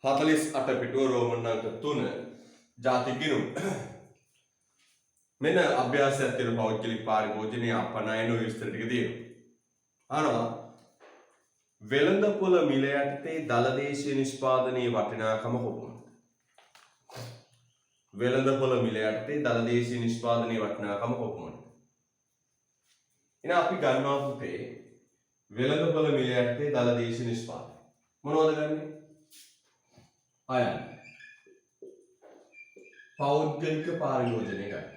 48 පිටුව Roman අංක 3 ජාති ගිණුම් මෙන්න අභ්‍යාසයක් තියෙන පෞද්ගලික පාරිභෝජනයේ අපනයන විස්තර ටික තියෙනවා. වෙළඳපොළ මිල යටතේ දලදේශීය නිෂ්පාදනයේ වටිනාකම කොපමණද? වෙළඳපොළ මිල යටතේ දලදේශීය නිෂ්පාදනයේ වටිනාකම කොපමණද? එහෙනම් අපි ගන්නවා පුතේ වෙළඳපොළ මිල යටතේ දලදේශීය නිෂ්පාදනය. මොනවද ගන්නෙ? අයන්. පෞද්ගලික පාරිභෝජනය ගන්න.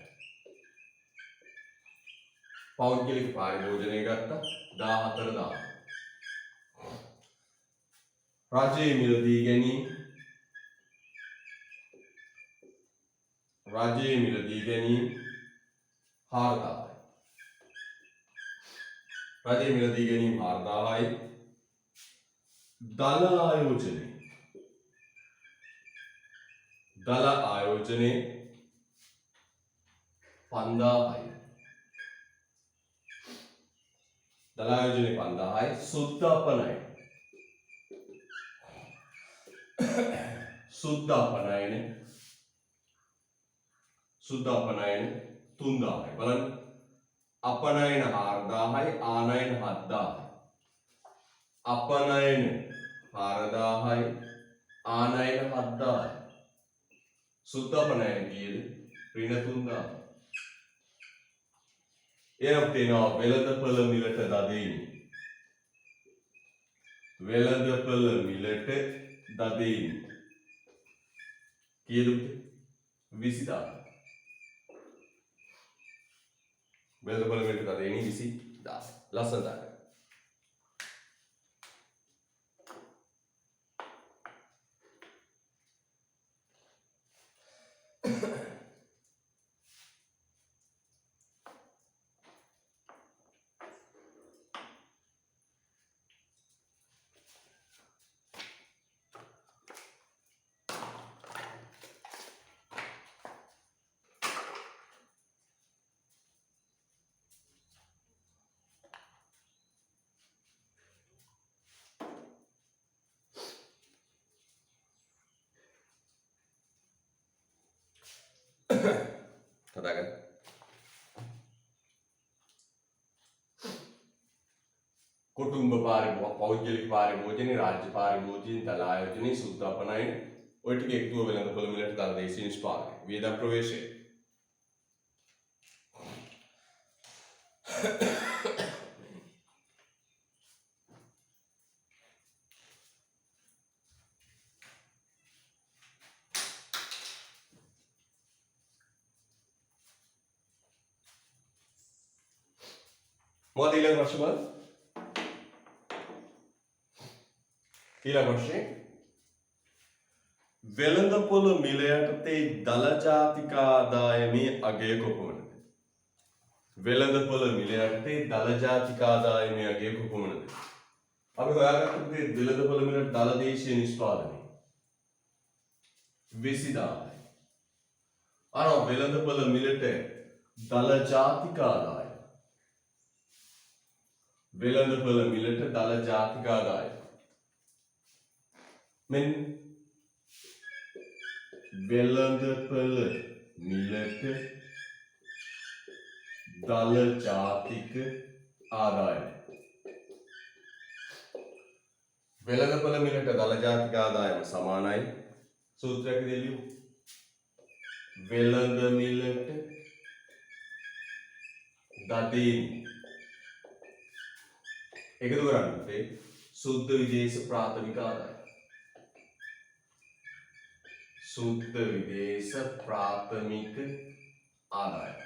පෞද්ගලික පාරිභෝජනය ගත්තා 14000. රජයේ මිලදී ගැනීම රජයේ මිලදී ගැනීම 4000යි. රජයේ මිලදී ගැනීම 4000යි. දල ආයෝජනය දල ආයෝජනයේ 5000යි. දල ආයෝජනයේ 5000යි. සුද්ධ අපනයන සුද්ධ අපනයන 3000යි. බලන්න අපනයන 4000යි ආනයන 7000යි. අපනයන 4000යි ආනයන 7000යි. සුද්ධ අපනයන කීයද? ඍණ 3000. එනම් තේනවා වෙළඳපොළ මිලට දදෙන්නේ. වෙළඳපොළ මිලට දදෙන්නේ කීයද? 20000. වෙළඳපොළ මිලට දදෙන්නේ 20000. ලස්සනට. කතාගන්න. කුටුම්බ පෞද්ගලික පාරිභෝජනයේ රාජ්‍ය පාරිභෝජනයේ දල ආයෝජනයේ සුද්ධ අපනයන ඔය ටික එකතුව වෙළඳපොළ මිලට දලදේශීය නිෂ්පාදනය. වියදම් ප්‍රවේශය. මොකද ඊළඟ ප්‍රශ්න බලන්න. ඊළඟ ප්‍රශ්නේ වෙළඳපොළ මිල යටතේ දල ජාතික ආදායමේ අගය කොපමණද? වෙළඳපොළ මිල යටතේ දල ජාතික ආදායමේ අගය කොපමණද? අපි හොයාගත්ත වෙළඳපොළ මිලට දල දේශීය නිෂ්පාදනය 20000යි. වෙළඳපොළ මිලට දල ජාතික ආදායම වෙළඳපොළ මිලට දල ජාතික ආදායම මෙන්න වෙළඳපොළ මිලට දල ජාතික ආදායම වෙළඳපොළ මිලට දල ජාතික ආදායම සමානයි සූත්‍රයක් දෙලියු වෙළඳ මිලට දදින් එකතු කරන්නේ සුද්ධ විදේශ ප්‍රාථමික ආදායම. සුද්ධ විදේශ ප්‍රාථමික ආදායම.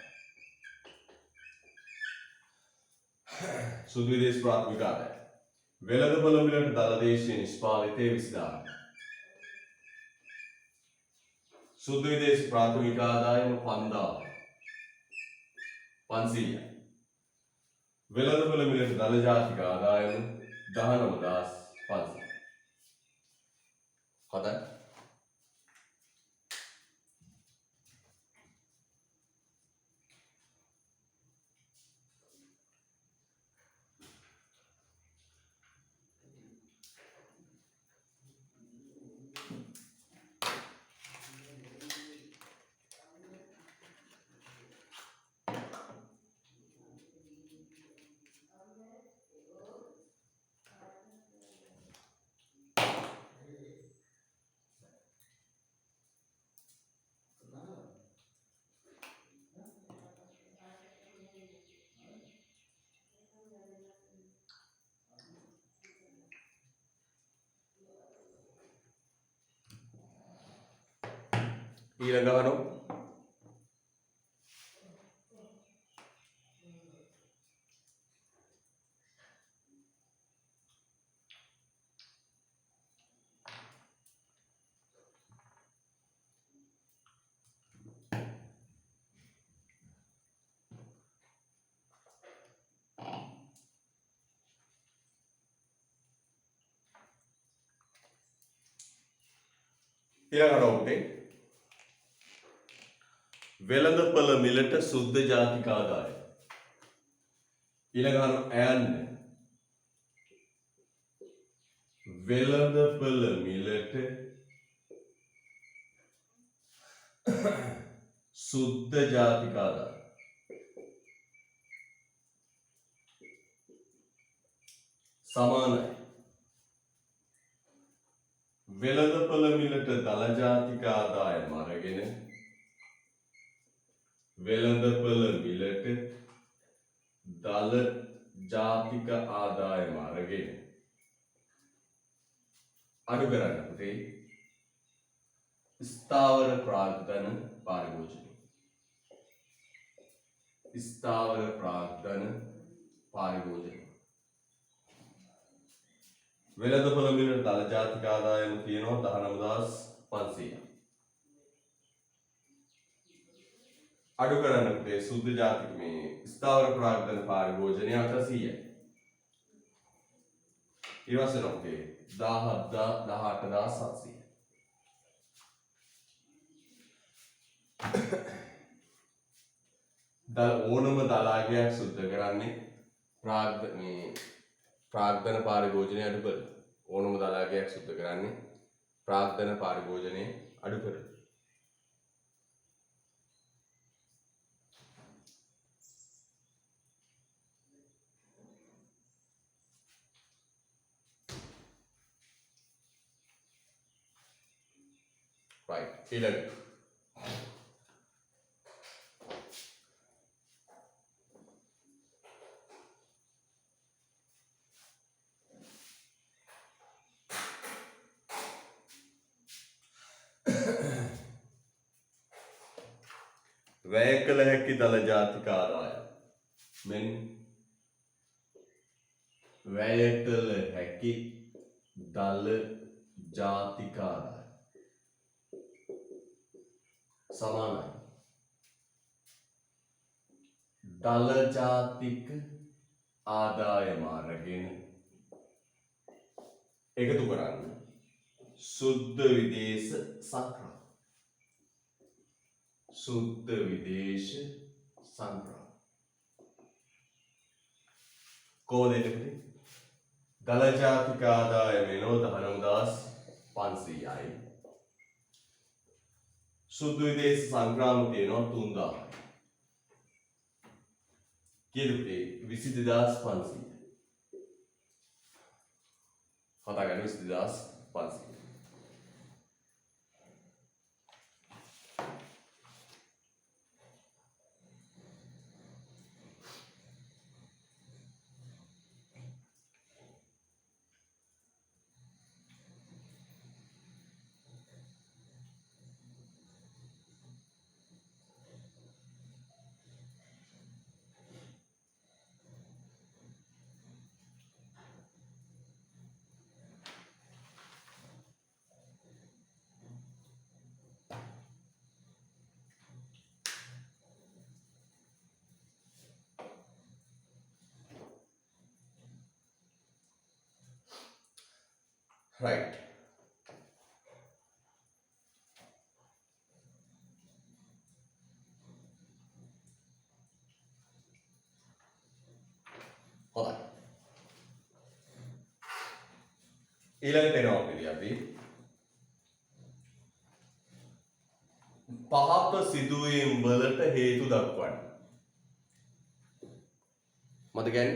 සුද්ධ විදේශ ප්‍රාථමික ආදායම. වෙළඳපොළ මිලට දලදේශීය නිෂ්පාදිතයේ 20000. සුද්ධ විදේශ ප්‍රාථමික ආදායම 5000. 500. වෙළඳපොළ මිලට දල ජාතික ආදායම 19500. හොඳයි. ඊළඟ අහනවා පුතේ වෙළඳපළ මිලට සුද්ධ ජාතික ආදාය. ඊළඟ and වෙළඳපළ මිලට සුද්ධ ජාතික ආදාය. සමානයි. වෙළඳපළ මිලට දල ජාතික ආදායම අරගෙන වෙළඳපළ මිලට දල ජාතික ආදායම අරගෙන අඩු කරන්න පුතේ ස්ථාවර ප්‍රාග්ධන පාරිභෝජනය. ස්ථාවර ප්‍රාග්ධන පාරිභෝජනය. වෙළඳපළ මිලට දල ජාතික ආදායම තියෙනවා 19500. අඩු කරන්න පුතේ සුද්ධ ජාතික මේ ස්ථාවර ප්‍රාග්ධන පාරිභෝජනය 800යි. ඊවසන පුතේ 18700. ඕනම දලාගයක් සුද්ධ කරන්නේ ප්‍රාග්ධන පාරිභෝජනය අඩු කරලා. ඕනම දලාගයක් සුද්ධ කරන්නේ ප්‍රාග්ධන පාරිභෝජනය අඩු කරලා. right ඊළඟ වැය කළ හැකි දල ජාතික ආදායම මෙන් වැය කළ හැකි දල ජාතික ආදායම සමානයි. දල ජාතික ආදායම අරගෙන එකතු කරන්න සුද්ධ විදේශ සංග්‍රහ. සුද්ධ විදේශ සංග්‍රහ කොහොමද එන්නේ? දල ජාතික ආදායම එනවා 19500යි. සුද්ධ විදේශ සංග්‍රාම තියෙනවා 3000යි. කීයද? 22500. කතා කරන්නේ 22500. right හොඳයි. ඊළඟට එනවා අපි පහත සිදුවීම් වලට හේතු දක්වන්න. මතකයි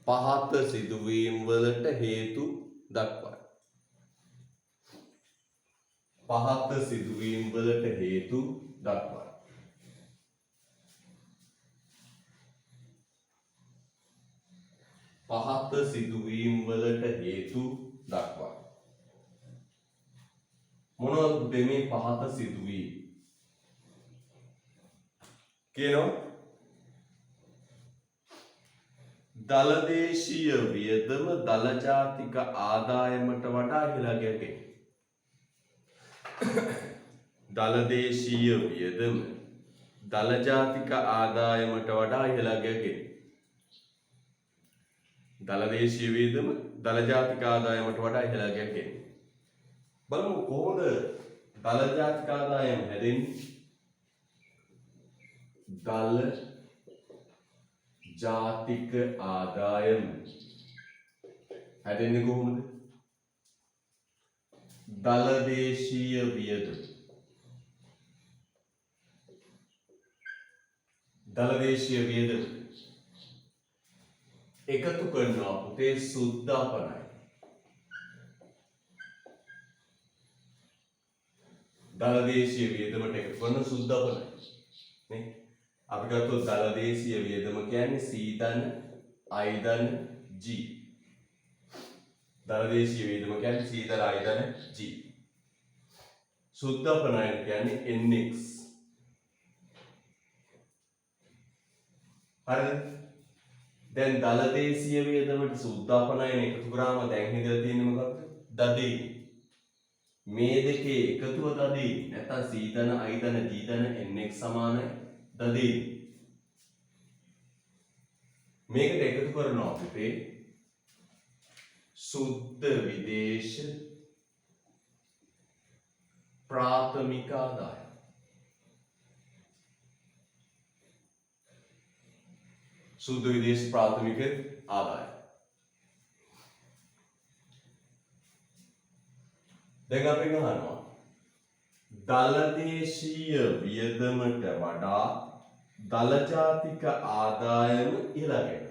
පහත සිදුවීම් වලට හේතු දක්වන්න. පහත සිදුවීම් වලට හේතු දක්වන්න. පහත සිදුවීම් වලට හේතු දක්වන්න. මොනවද මේ පහත සිදුවීම්? කියනවා දලදේශීය වියදම දල ජාතික ආදායමට වඩා ඉහළ ගියකේ. දලදේශීය වියදම දල ජාතික ආදායමට වඩා ඉහළ ගියකේ. දලදේශීය වියදම දල ජාතික ආදායමට වඩා ඉහළ ගියකේ. බලමු කොහොමද දල ජාතික ආදායම හැදෙන්නේ? දල ජාතික ආදායම හැදෙන්නේ කොහොමද? දලදේශීය වියදම. දලදේශීය වියදම එකතු කරනවා පුතේ සුද්ධාපනයි. දලදේශීය වියදමට එකතු කරන සුද්ධාපනයි. නේ? අපි ගත්තොත් දලදේශීය වියදම කියන්නේ C ධන I ධන G. දලදේශීය වියදම කියන්නේ C ධන I ධන G. සුද්ධාපනයන කියන්නේ NX. හරිද? දැන් දලදේශීය වියදමට සුද්ධාපනයන එකතු කරාම දැන් හිතලා තියෙන්නේ මොකක්ද? දදේ. මේ දෙකේ එකතුව දදේ. නැත්නම් C ධන I ධන G ධන NX සමානයි දදේ. මේකට එකතු කරනවා පුතේ සුද්ධ විදේශ ප්‍රාථමික ආදායම. සුද්ධ විදේශ ප්‍රාථමික ආදායම. දැන් අපි ගන්නවා දලදේශීය වියදමට වඩා දල ජාතික ආදායම ඉහළගෙන.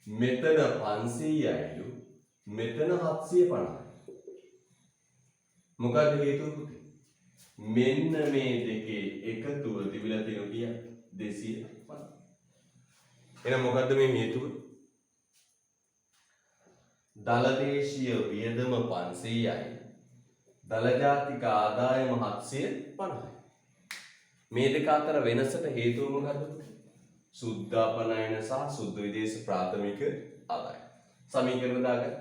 මෙතන 500යිලු මෙතන 750යි. මොකද හේතුව පුතේ? මෙන්න මේ දෙකේ එකතුව තිබිලා තියෙනවා කියන්නේ 250. එහෙනම් මොකද්ද මේ හේතුව? දලදේශීය වියදම 500යි දල ජාතික ආදායම 750යි. මේ දෙක අතර වෙනසට හේතුව මොකද්ද? සුද්ධාපනයන සහ සුද්ධ විදේශ ප්‍රාථමික ආදායම. සමීකරණ දාගන්න.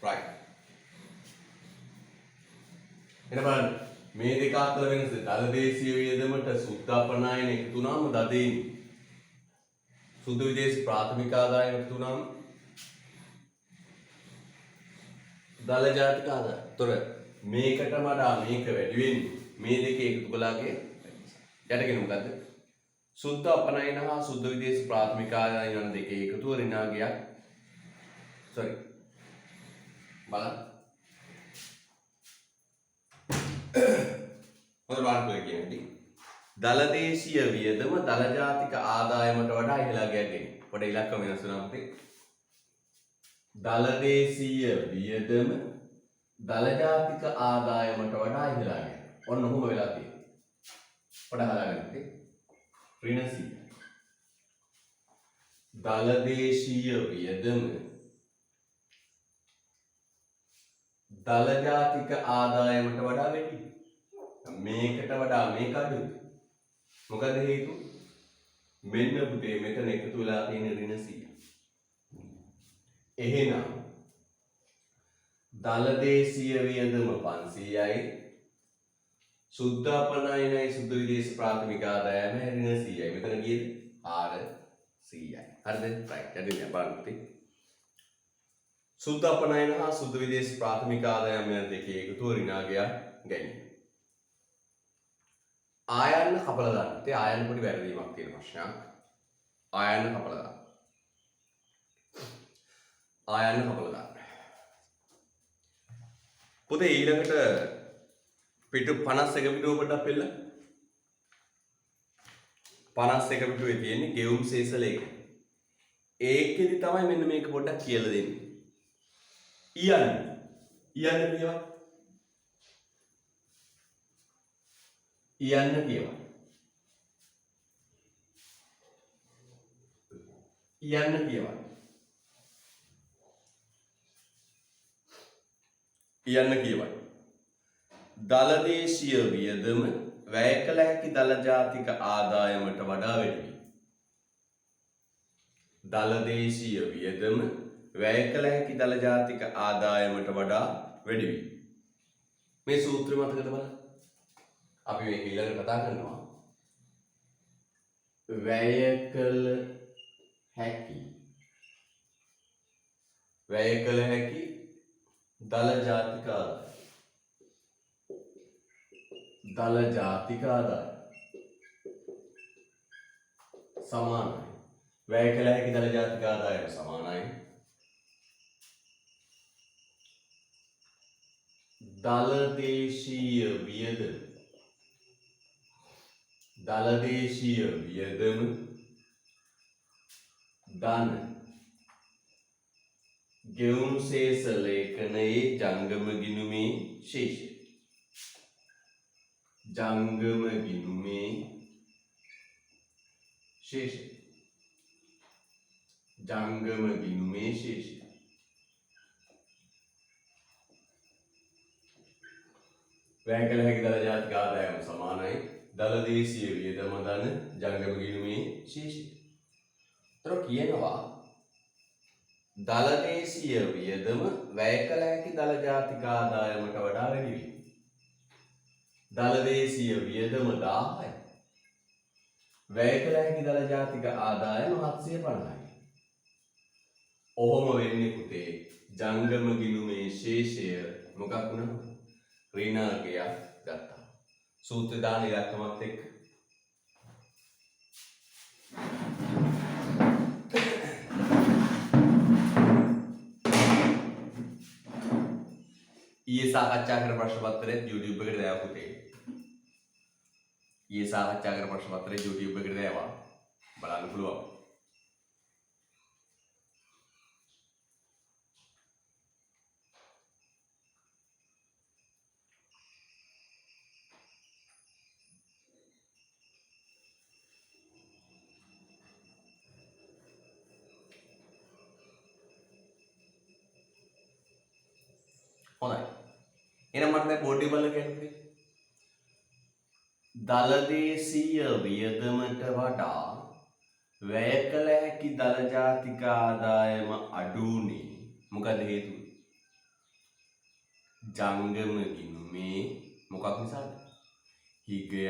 right. එන බලන්න මේ දෙක අතර වෙනස දලදේශීය වියදමට සුද්ධාපනයන එකතු වුණාම දදේනි. සුද්ධ විදේශ ප්‍රාථමික ආදායම එකතු වුණාම දල ජාතික ආදායම. ତොර මේකට වඩා මේක වැඩි වෙන්නේ මේ දෙක එකතු කළාගේ යටගෙන මොකද්ද? සුද්ධාපනයන හා සුද්ධ විදේශ ප්‍රාථමික ආදායම යන දෙකේ එකතුව ඍණාගයක්. sorry. බලන්න. මොකද බලන්න කියන්නේ? දලදේශීය වියදම දල ජාතික ආදායමට වඩා ඉහළ ගියගෙන. පොඩ ඉලක්ක වෙනස් වෙනවා අපේ. දලදේශීය වියදම දල ජාතික ආදායමට වඩා ඉහළ ගියගෙන. ඔන්න ඔහොම වෙලා තියෙනවා. පොඩ හදාගන්න ඉතින්. ඍණ 100. දලදේශීය වියදම දල ජාතික ආදායමට වඩා වැඩි. මේකට වඩා මේක අඩුයි. මොකද හේතුව? මෙන්න පුතේ මෙතන එකතු වෙලා තියෙන ඍණ 100. එහෙනම් දලදේශීය වියදම 500යි සුද්ධාපනයනයි සුද්ධ විදේශ ප්‍රාථමික ආදායම ඍණ 100යි. මෙතන ගියද 400යි. හරිද? right. යටින් බලන්න පුතේ. සුද්ධ අපනයන හා සුද්ධ විදේශ ප්‍රාථමික ආදායම් යන දෙකේ එකතුව ඍණාගය ගැනීම. ආයන්න කපලා දාන්න. ඉතින් ආයන්න පොඩි වැරදීමක් තියෙන ප්‍රශ්නයක්. ආයන්න කපලා දාන්න. ආයන්න කපලා දාන්න. පුතේ ඊළඟට පිටු 51 පිටුව පොඩ්ඩක් පෙළ. 51 පිටුවේ තියෙන්නේ ගෙවුම් ශේෂ ලේඛන. ඒකෙදි තමයි මෙන්න මේක පොඩ්ඩක් කියලා දෙන්නේ. ඊයන්න කියවා. ඊයන්න කියවා. ඊයන්න කියවා. ඊයන්න කියවා. දලදේශීය වියදම වැය කළ හැකි දල ජාතික ආදායමට වඩා වැඩි වේ. දලදේශීය වියදම වැය කළ හැකි දල ජාතික ආදායමට වඩා වැඩි වේ. මේ සූත්‍රය මතකද බලන්න. අපි මේක ඊළඟට කතා කරනවා. වැය කළ හැකි දල ජාතික ආදායම. දල ජාතික ආදායම සමානයි. වැය කළ හැකි දල ජාතික ආදායම සමානයි. දලදේශීය වියදම ධන ගෙවුම් ශේෂ ලේඛනයේ ජංගම ගිණුමේ ශේෂය. ජංගම ගිණුමේ ශේෂය. වැය කළ හැකි දල ජාතික ආදායම සමානයි දලදේශීය වියදම ධන ජංගම ගිණුමේ ශේෂය. තර කියනවා දලදේශීය වියදම වැය කළ හැකි දල ජාතික ආදායමට වඩා වැඩි වේ. දලදේශීය වියදම 1000යි. වැය කළ හැකි දල ජාතික ආදායම 750යි. ඔහොම වෙන්නේ පුතේ ජංගම ගිණුමේ ශේෂය මොකක් වුණාද? ඍණාගයක් ගත්තා. සූත්‍ර දාන ඉලක්කමත් එක්ක. ඊයේ සාකච්ඡා කරන ප්‍රශ්න පත්‍රයේ YouTube එකට දාලා පුතේ. ඊයේ සාකච්ඡා කරන ප්‍රශ්න පත්‍රයේ YouTube එකට දාලා බලන්න පුළුවන්. හොඳයි. එහෙනම් මට දැන් බෝඩ් එක බලලා කියන්න. දලදේශීය වියදමට වඩා වැය කළ හැකි දල ජාතික ආදායම අඩු වුණේ මොකද හේතුව? ජංගම ගිණුමේ මොකක් නිසාද? හිගයක්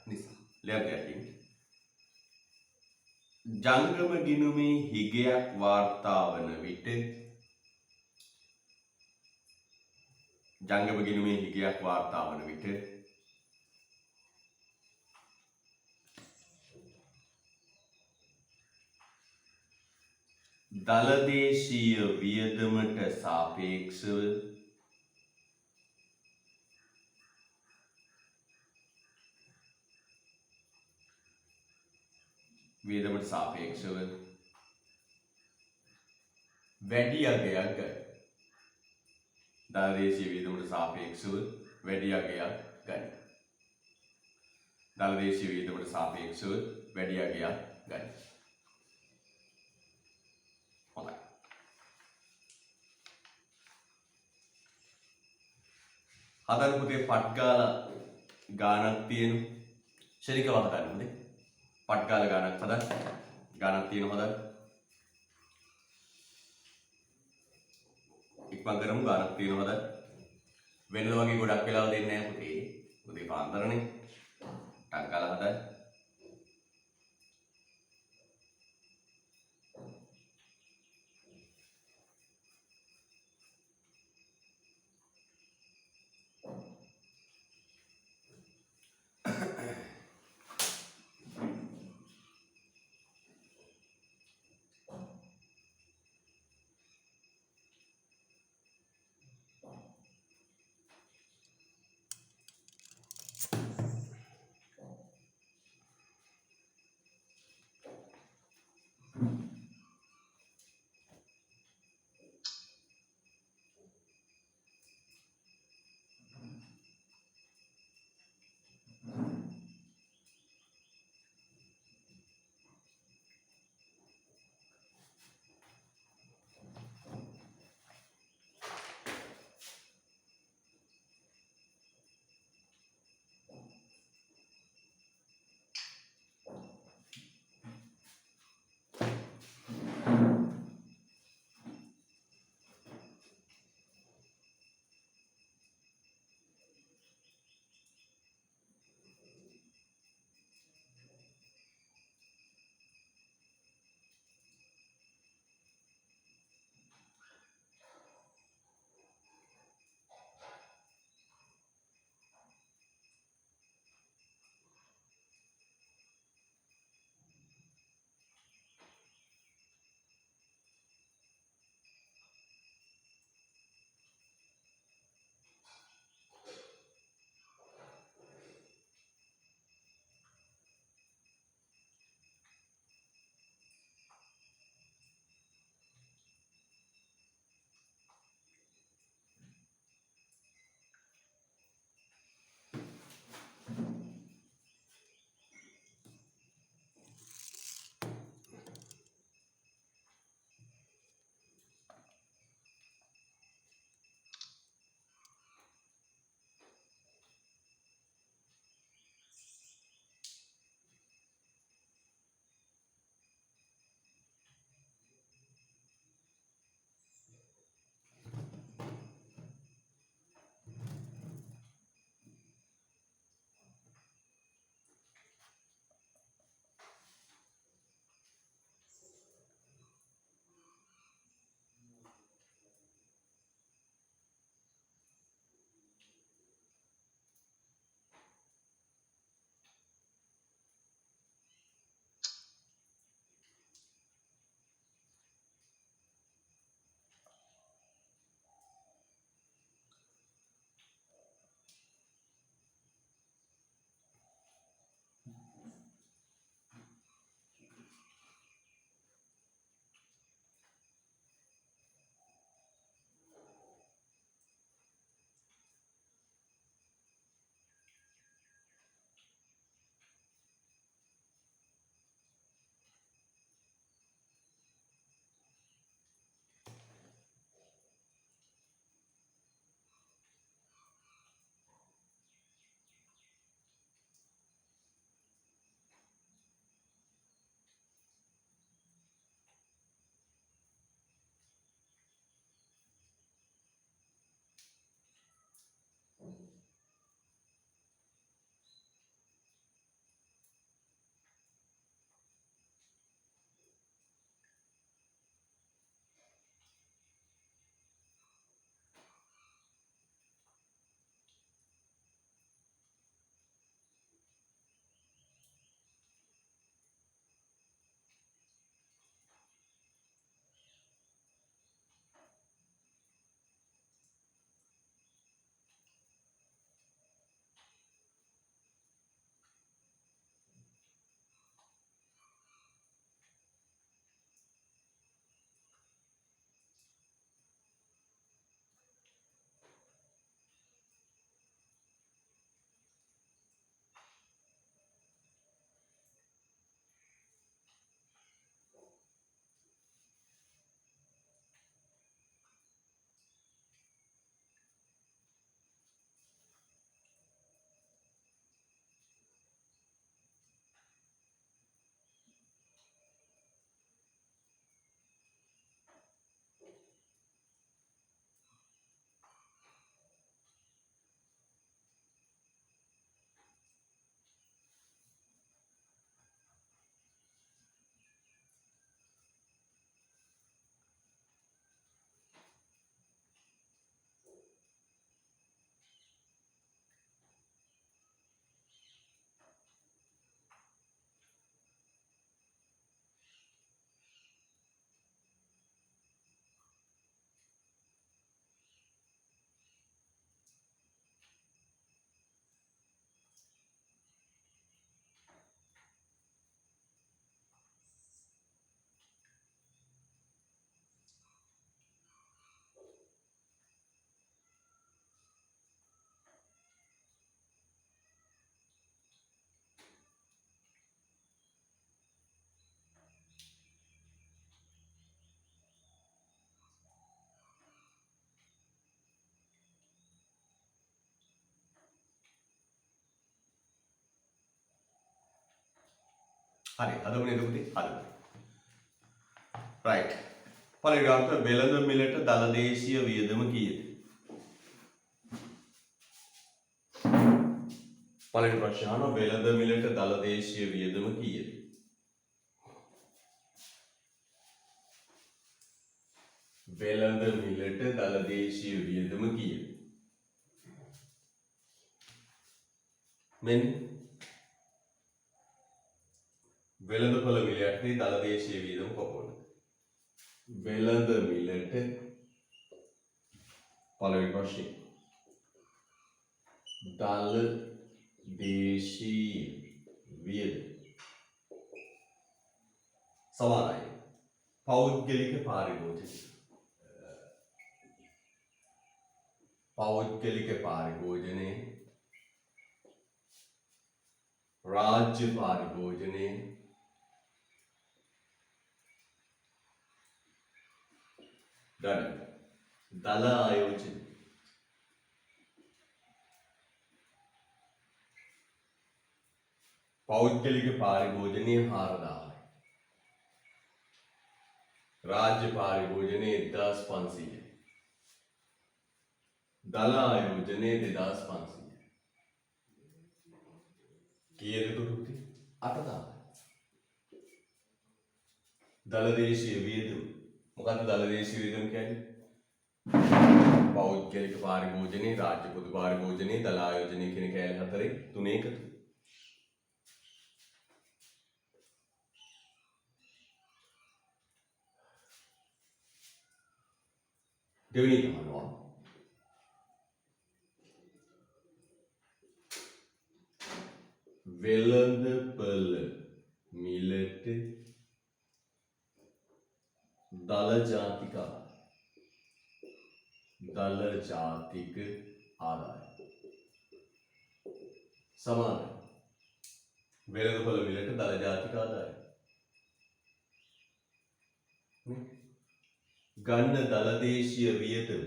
නිසා. ලැබෙන්නේ. ජංගම ගිණුමේ හිගයක් වාර්තා වන විට දලදේශීය වියදමට සාපේක්ෂව වැඩි අගයක් ගන්න. දලදේශීය වියදමට සාපේක්ෂව වැඩි අගයක් ගන්න. හොඳයි. හදන්න පුතේ පට්ගාල ගානක් තියෙන. ශනිකව හදන්න පුතේ. පට්ගාල ගානක් හදන්න. ගානක් තියෙන හොඳයි. ඉක්මන් කරමු ගානක් තියෙන හොඳයි. වෙනද වගේ ගොඩක් වෙලාව දෙන්නේ නැහැ පුතේ. පුතේ පාන්දරනේ. ටංගාල හදන්න. හරි හදමුනේ එතකොට හදමු. right. පළවෙනි ගානට වෙළඳ මිලට දළ දේශීය වියදම කීයද? පළවෙනි ප්‍රශ්නය අහනවා වෙළඳ මිලට දළ දේශීය වියදම කීයද? වෙළඳ මිලට දළ දේශීය වියදම කීයද? මෙන්න වෙළඳපොළ මිල යටතේ දළ දේශීය වියදම කොහොමද? වෙළඳ මිලට පළවෙනි ප්‍රශ්නේ දළ දේශීය වියදම සමානයි පෞද්ගලික පාරිභෝජනය. පෞද්ගලික පාරිභෝජනයේ राज्य पारिभोजने दल आयोजन पौद्गलिक पारिभोजने 4000 राज्य पारिभोजने 10500 दल आयोजने 2500 කීයද තුරුති 8000 දළ දේශීය වියදම මොකක්ද දළ දේශීය වියදම කියන්නේ? පෞද්ගලික පාරිභෝජනයේ රාජ්‍ය පොදු පාරිභෝජනයේ දළ ආයෝජනයේ කියන කෑලි හතරේ තුනේ එකතු. දෙවෙනි එක අහනවා වෙළඳපළ මිලට දළ ජාතික ආදාය සමානයි වෙළඳපළ මිලට දළ ජාතික ආදාය ගන්න දළ දේශීය වියදම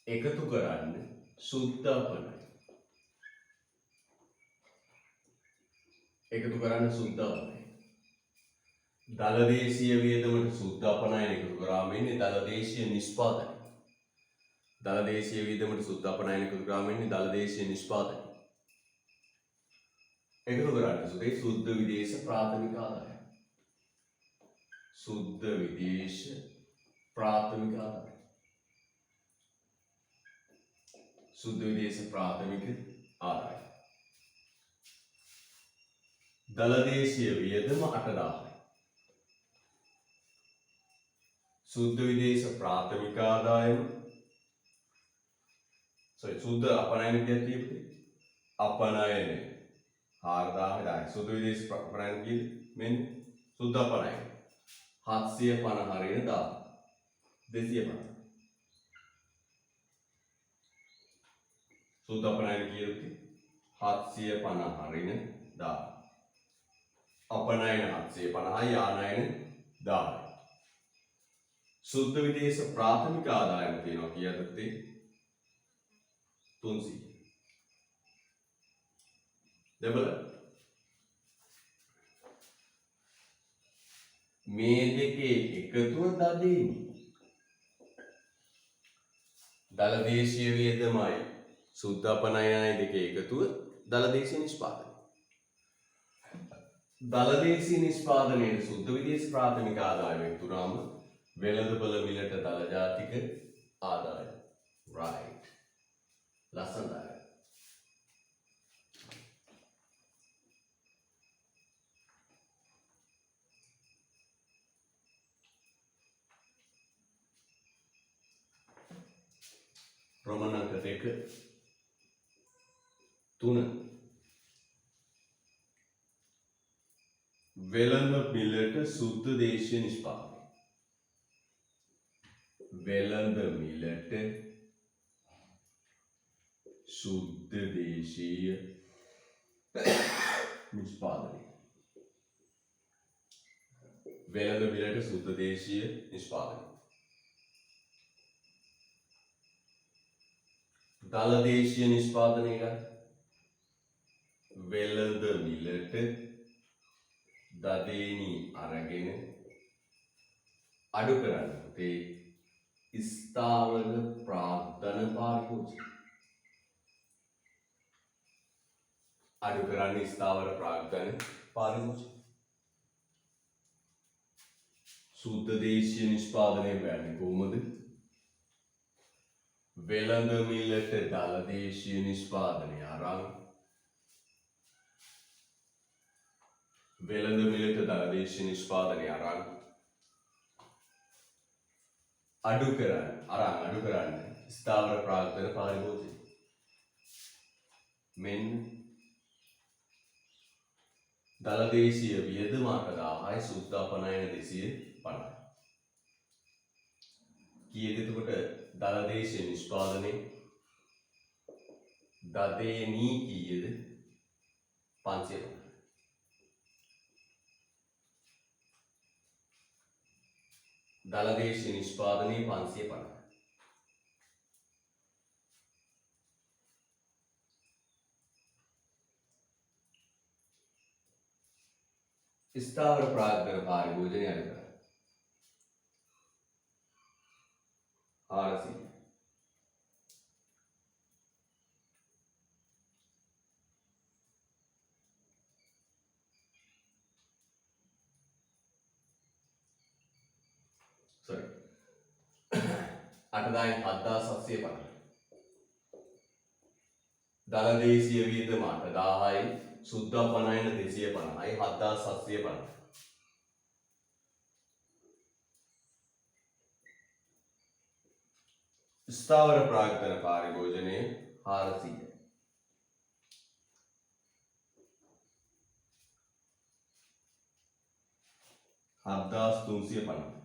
එකතු කරන්න සුද්ධ අපනයි. දළ දේශීය වියදමට සුද්ධ අපනයන එකතු කරාම ඉන්නේ දළ දේශීය නිෂ්පාදනය. දළ දේශීය වියදමට සුද්ධ අපනයන එකතු කරාම ඉන්නේ දළ දේශීය නිෂ්පාදනය. එකතු කරන්න සුදේ සුද්ධ විදේශ ප්‍රාථමික ආදාය. සුද්ධ විදේශ ප්‍රාථමික ආදාය. शुद्ध विदेश प्राथमिक आदाय दल देशीय वियदम 8000 शुद्ध विदेश प्राथमिक आदाय शुद्ध अपनयन कहती है अपनयन 4000 शुद्ध विदेश अपनयन की मेन शुद्ध अपनयन 750 හරින 250 शुद्ध अपनयन कीर्ति 750 हरिण 10 अपनयन 750 यानयन 10 शुद्ध विदेश प्राथमिक आदाय तीनों किया दत्ते 300 डबल මේ දෙකේ එකතුව දදෙනි දළ දේශීය වියදමයි शुद्ध अपनयනයි දෙකේ එකතුව දළ දේශීය නිෂ්පාදනය. දළ දේශීය නිෂ්පාදනයේ शुद्ध විදේශ ප්‍රාථමික ආදාය එකතු වුණාම වෙළඳපොළ මිලට දළ ජාතික ආදාය. right. ලස්සනයි. रोमन अंक 2 3 वेलंद मिलट शुद्ध देशीय निष्पादन वेलंद मिलट शुद्ध देशीय निष्पादन वेलंद मिलट शुद्ध देशीय निष्पादन දළ දේශීය නිෂ්පාදනය ගන්න. වෙළඳ මිලට දදේනි අරගෙන අඩු කරන්න පුතේ ස්ථාවර ප්‍රාග්ධන පාරිභෝජනය. අඩු කරන්න ස්ථාවර ප්‍රාග්ධන පාරිභෝජනය. සුද්ධ දේශීය නිෂ්පාදනය වෙන්නේ කොහොමද? වෙළඳ මිලට දළ දේශීය නිෂ්පාදනය අරන් වෙළඳ මිලට දළ දේශීය නිෂ්පාදනය අරන් අඩු කරන්න ස්ථාවර ප්‍රාග්ධන පාරිභෝජනය. මෙන්න දළ දේශීය වියදම 8,000යි සුද්ධ අපනයන 250යි. කීයද එතකොට දළ දේශීය නිෂ්පාදනයේ දදේනි කීයද? 550. දළ දේශීය නිෂ්පාදනයේ 550. ස්ථාවර ප්‍රාග්ධන පාරිභෝජනය අඩු කරන්න. 400. sorry 8,750. දළ දේශීය වියදම 8,000යි සුද්ධ අපනයන 250යි 7,750. ස්ථාවර ප්‍රාග්ධන පාරිභෝජනයේ 400. හත්දාස් 350.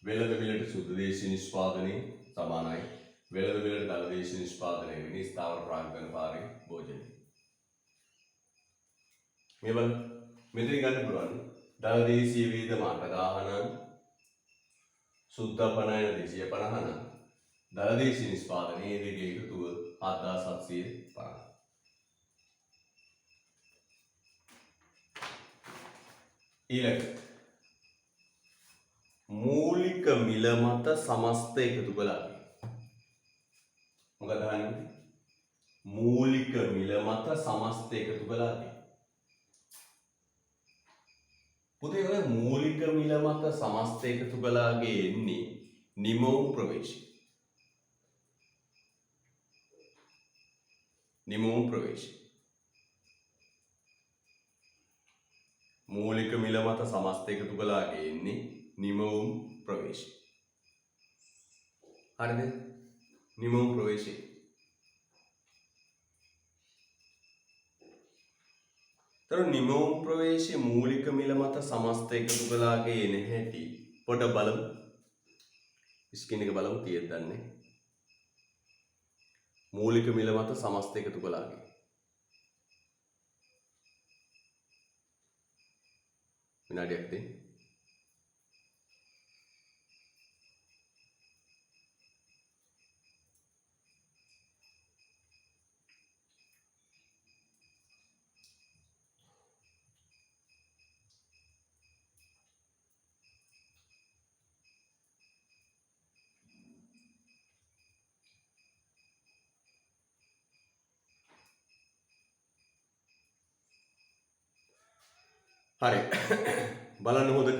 වෙළඳ මිලට සුද්ධ දේශීය නිෂ්පාදනයේ සමානයි වෙළඳ මිලට දළ දේශීය නිෂ්පාදනයේ වෙන ස්ථාවර ප්‍රාග්ධන පාරිභෝජනය. මේ බලන්න මෙතන ගන්න පුළුවන් දළ දේශීය වියදම 8,000 නම් සුද්ධ අපනයන 250 නම් දළ දේශීය නිෂ්පාදනයේ දෙකේ එකතුව 7,750. ඊළඟ මූලික මිල මත සමස්ත එකතු කළා. මොකද අහන්නේ? මූලික මිල මත සමස්ත එකතු කළා. පුතේ ඔය මූලික මිල මත සමස්ත එකතු කළාගේ එන්නේ නිමවුම් ප්‍රවේශය. නිමවුම් ප්‍රවේශය. මූලික මිල මත සමස්ත එකතු කළාගේ එන්නේ නිමවුම් ප්‍රවේශය. හරිද? නිමවුම් ප්‍රවේශය. තර නිමවුම් ප්‍රවේශයේ මූලික මිල මත සමස්ත එකතු කළාගේ එන හැටි පොඩ බලමු. ස්ක්‍රීන් එක බලමු කීයද දන්නේ? මූලික මිල මත සමස්ත එකතු කළාගේ විනාඩියක් දෙන්න. හරි බලන්න හොඳට.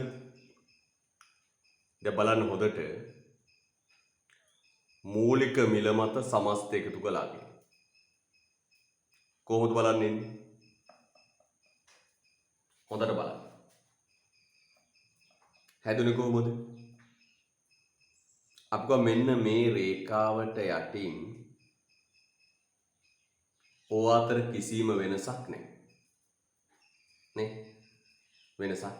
දැන් බලන්න හොඳට මූලික මිල මත සමස්ත එකතු කළාගේ කොහොමද බලන්නේ? හොඳට බලන්න. හැදුනේ කොහොමද? අපිව මෙන්න මේ රේඛාවට යටින් ඕ අතර කිසිම වෙනසක් නැහැ. නේ වෙනසක්.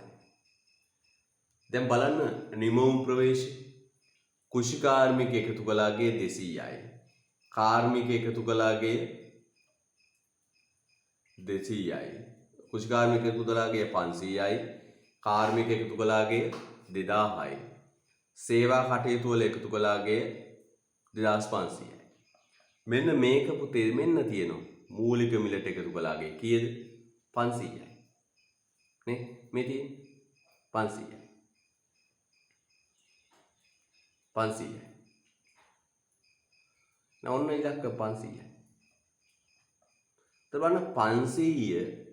දැන් බලන්න නිමවුම් ප්‍රවේශ කුෂිකාර්මික එකතු කළාගේ 200යි. කාර්මික එකතු කළාගේ 200යි. කුෂිකාර්මික එකතු කළාගේ 500යි. කාර්මික එකතු කළාගේ 2000යි. සේවා කටයුතු වල එකතු කළාගේ 2500යි. මෙන්න මේක පුතේ මෙන්න තියෙනවා. මූලික මිලට එකතු කළාගේ කීයද? 500යි. නේ මේ තියෙන්නේ 500යි. 500යි. ඔන්න ඉලක්ක 500යි. බලන්න 500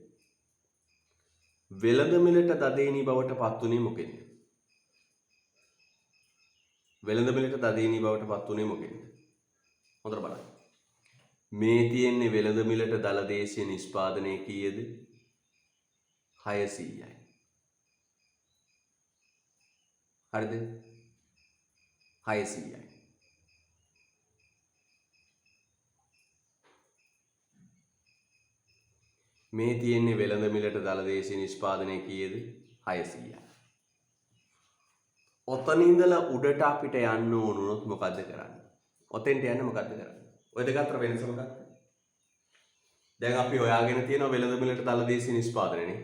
වෙළඳ මිලට දදේනී බවට පත්ුනේ මොකෙන්ද? වෙළඳ මිලට දදේනී බවට පත්ුනේ මොකෙන්ද? හොඳට බලන්න. මේ තියෙන්නේ වෙළඳ මිලට දලදේශීය නිෂ්පාදනය කීයද? 600යි. හරිද? 600යි. මේ තියෙන්නේ වෙළඳ මිලට දලදේශීය නිෂ්පාදනය කීයද? 600යි. ඔතන ඉඳලා උඩට අපිට යන්න ඕන උනොත් මොකද්ද කරන්නේ? ඔතෙන්ට යන්න මොකද්ද කරන්නේ? ඔය දෙක අතර වෙනස මොකක්ද? දැන් අපි හොයාගෙන තියෙනවා වෙළඳ මිලට දලදේශීය නිෂ්පාදනයනේ.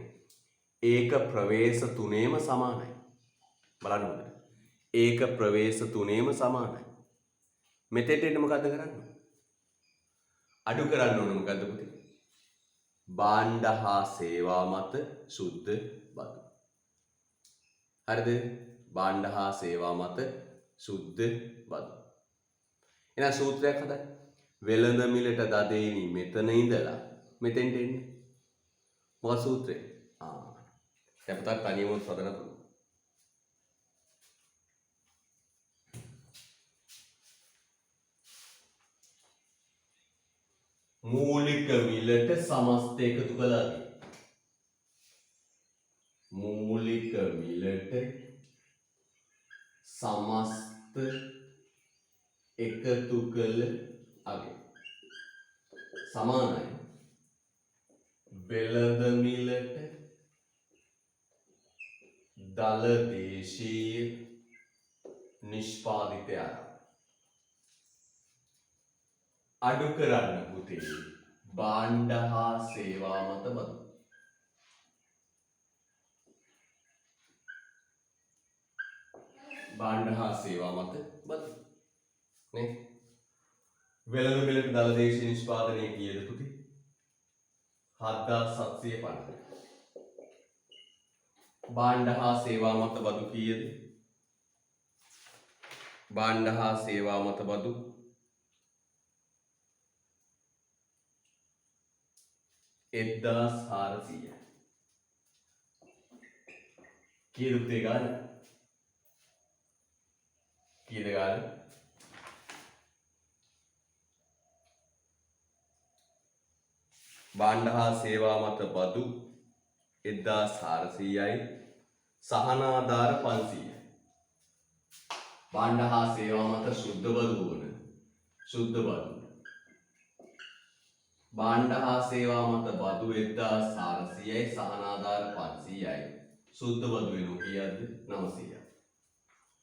ඒක ප්‍රවේශ තුනේම සමානයි. බලන්න හොඳට. ඒක ප්‍රවේශ තුනේම සමානයි. මෙතෙන්ට එන්න මොකද්ද කරන්නේ? අඩු කරන්න ඕන මොකද්ද පුතේ? භාණ්ඩ හා සේවා මත සුද්ධ බදු. හරිද? භාණ්ඩ හා සේවා මත සුද්ධ බදු. එහෙනම් සූත්‍රයක් හදන්න. වෙළඳ මිලට දදේනි මෙතන ඉඳලා මෙතෙන්ට එන්නේ. මොකද සූත්‍රය? දැන් පුතා තනියම හදන්න පුළුවන්. මූලික මිලට සමස්ත එකතු කළාගේ. මූලික මිලට සමස්ත එකතු කළ අගේ සමානයි වෙළඳ මිලට දලදේශීය නිෂ්පාදිතය අඩු කරන්න පුතේ භාණ්ඩ හා සේවා මත බදු. භාණ්ඩ හා සේවා මත බදු නේ. වෙළඳ මිලට දලදේශීය නිෂ්පාදනය කීයද පුතේ? 7750. භාණ්ඩ හා සේවා මත බදු කීයද? භාණ්ඩ හා සේවා මත බදු 1400. කීයද පුතේ ගාන? කීයද ගාන? භාණ්ඩ හා සේවා මත බදු 1400යි. සහනාධාර 500යි. භාණ්ඩ හා සේවා මත සුද්ධ බදු වන සුද්ධ බදු. භාණ්ඩ හා සේවා මත බදු 1400යි. සහනාධාර 500යි. සුද්ධ බදු වෙනු කීයද? 900යි.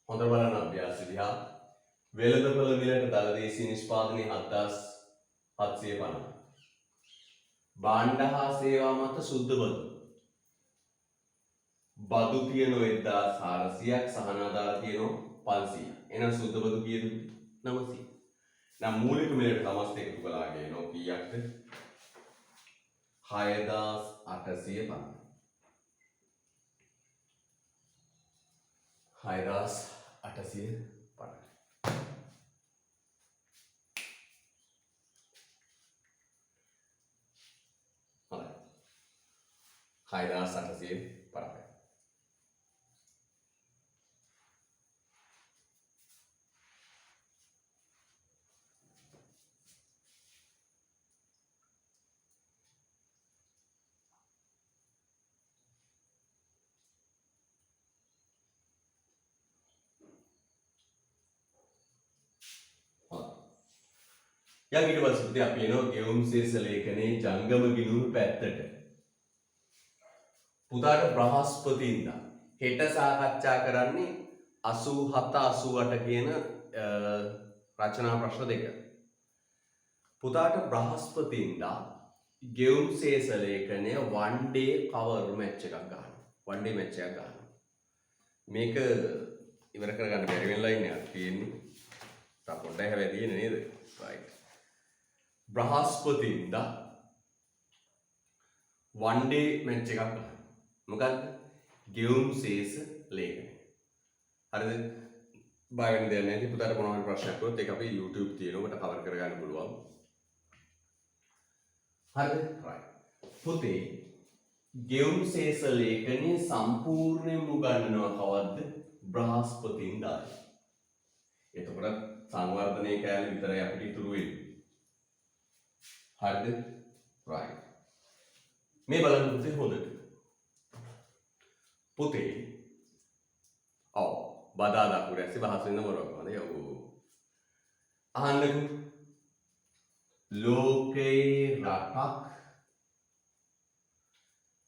හොඳ බලන්න අභ්‍යාස දිහා. වෙළඳපොළ මිලට දලදේශීය නිෂ්පාදනය 7750. භාණ්ඩ හා සේවා මත සුද්ධ බදු. බදු තියෙනවා 1400ක් සහනාධාර තියෙනවා 500ක්. එහෙනම් සුද්ධ බදු කීයද? 900. නම් මූලික මිලට සමස්ත එකතු කළාගේ නෝ කීයක්ද? 6850. 6850. හරි. 6850. යන් ඊට පස්සේ අපි එනවා ගෙවුම් ශීර්ෂ ලේඛනයේ ජංගම ගිණුම පැත්තට. පුතාට බ්‍රහස්පතින්දා හෙට සාකච්ඡා කරන්නේ 87 88 කියන රචනා ප්‍රශ්න දෙක. පුතාට බ්‍රහස්පතින්දා ගෙවුම් සේස ලේඛනය one day cover match එකක් ගන්නවා. one day match එකක් ගන්නවා. මේක ඉවර කරගන්න බැරි වෙන ලයින් එකක් තියෙන්නේ. තා පොඩ්ඩයි හැබැයි තියෙන්නේ නේද? right. බ්‍රහස්පතින්දා one day match එකක් ගන්නවා. මොකක්ද? ගෙවුම් සේස ලේඛනය. හරිද? බය වෙන්න දෙයක් නැහැ. පුතාට මොනවා හරි ප්‍රශ්නයක් වුණොත් ඒක අපි YouTube තියෙනකොට කවර් කරගන්න පුළුවන්. හරිද? right. පුතේ ගෙවුම් සේස ලේඛනය සම්පූර්ණයෙන්ම උගන්වනවා කවද්ද? බ්‍රහස්පතින්දා. එතකොට සංවර්ධනයේ කෑලි විතරයි අපිට ඉතුරු වෙන්නේ. හරිද? right. මේ බලන්න පුතේ හොඳට. පුතේ බදාදා කුරැසි බහසෙන්න මොරවකද යෝ අහන්නකෝ ලෝකේ රටක්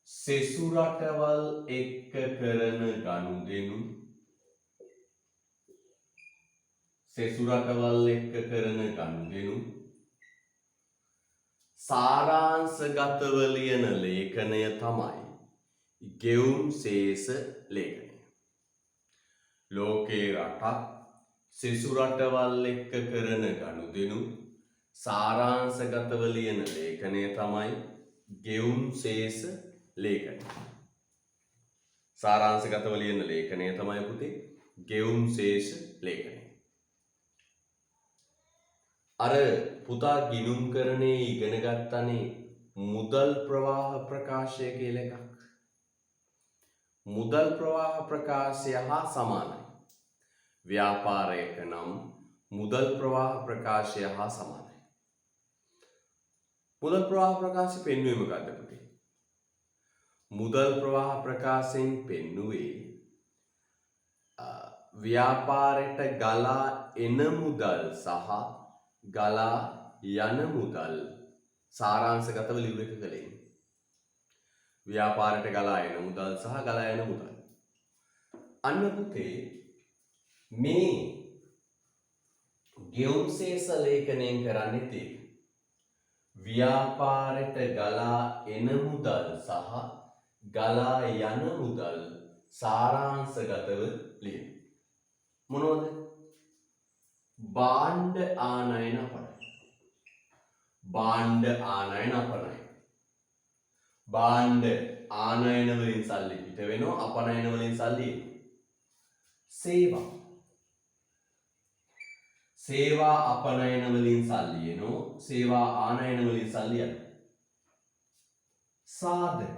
සෙසු රටවල් එක්ක කරන ගනුදෙනු සාරාංශගතව ලියන ලේඛනය තමයි ගෙවුම් සේස ලේඛනය. ලෝකේ රටක් සෙසු රටවල් එක්ක කරන ගනුදෙනු සාරාංශගතව ලියන ලේඛනය තමයි ගෙවුම් සේස ලේඛනය. සාරාංශගතව ලියන ලේඛනය තමයි පුතේ ගෙවුම් සේස ලේඛනය. අර පුතා ගිණුම් කරනේ ඉගෙන ගත්තනේ මුදල් ප්‍රවාහ ප්‍රකාශය කියලා එකක්. මුදල් ප්‍රවාහ ප්‍රකාශය හා සමානයි. ව්‍යාපාරයක නම් මුදල් ප්‍රවාහ ප්‍රකාශය හා සමානයි. මුදල් ප්‍රවාහ ප්‍රකාශය පෙන්වුවේ මොකද්ද පුතේ? මුදල් ප්‍රවාහ ප්‍රකාශයෙන් පෙන්වුවේ ව්‍යාපාරයට ගලා එන මුදල් සහ ගලා යන මුදල් සාරාංශගතව ලියු එක කලේ. ව්‍යාපාරයට ගලා එන මුදල් සහ ගලා යන මුදල්. අන්න පුතේ මේ ගෙවුම් සේස ලේඛනයෙන් කරන්නේ ඒක. ව්‍යාපාරයට ගලා එන මුදල් සහ ගලා යන මුදල් සාරාංශගතව ලියන. මොනවද? භාණ්ඩ ආනයන අපනයන. භාණ්ඩ ආනයන අපනයන. භාණ්ඩ ආනයන වලින් සල්ලි පිට වෙනවා, අපනයන වලින් සල්ලි එනවා. සේවා. සේවා අපනයන වලින් සල්ලි එනවා, සේවා ආනයන වලින් සල්ලි යනවා. සාධක.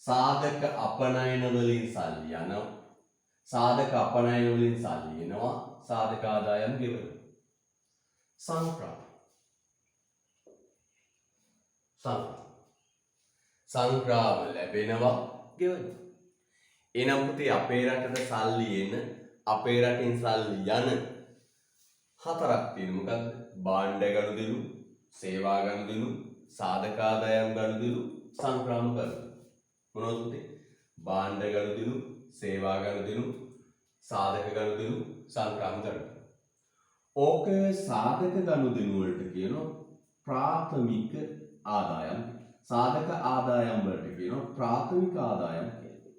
සාධක අපනයන වලින් සල්ලි යනවා. සාධක අපනයන වලින් සල්ලි එනවා, සාධක ආදායම් ගෙවනවා. සංක්‍රාම. සංක්‍රාම ලැබෙනවා, ගෙවනවා. එනම් පුතේ අපේ රටට සල්ලි එන, අපේ රටින් සල්ලි යන හතරක් තියෙනවා. මොකක්ද? භාණ්ඩ ගනුදෙනු, සේවා ගනුදෙනු, සාධක ආදායම් ගනුදෙනු, සංක්‍රාම ගනුදෙනු. මොනවද පුතේ? භාණ්ඩ ගනුදෙනු, සේවා ගනුදෙනු, සාධක ගනුදෙනු, සංක්‍රාම ගනුදෙනු. ඕක සාධක ගනුදෙනු වලට කියනවා ප්‍රාථමික ආදායම්. සාධක ආදායම් වලට කියනවා ප්‍රාථමික ආදායම් කියලා.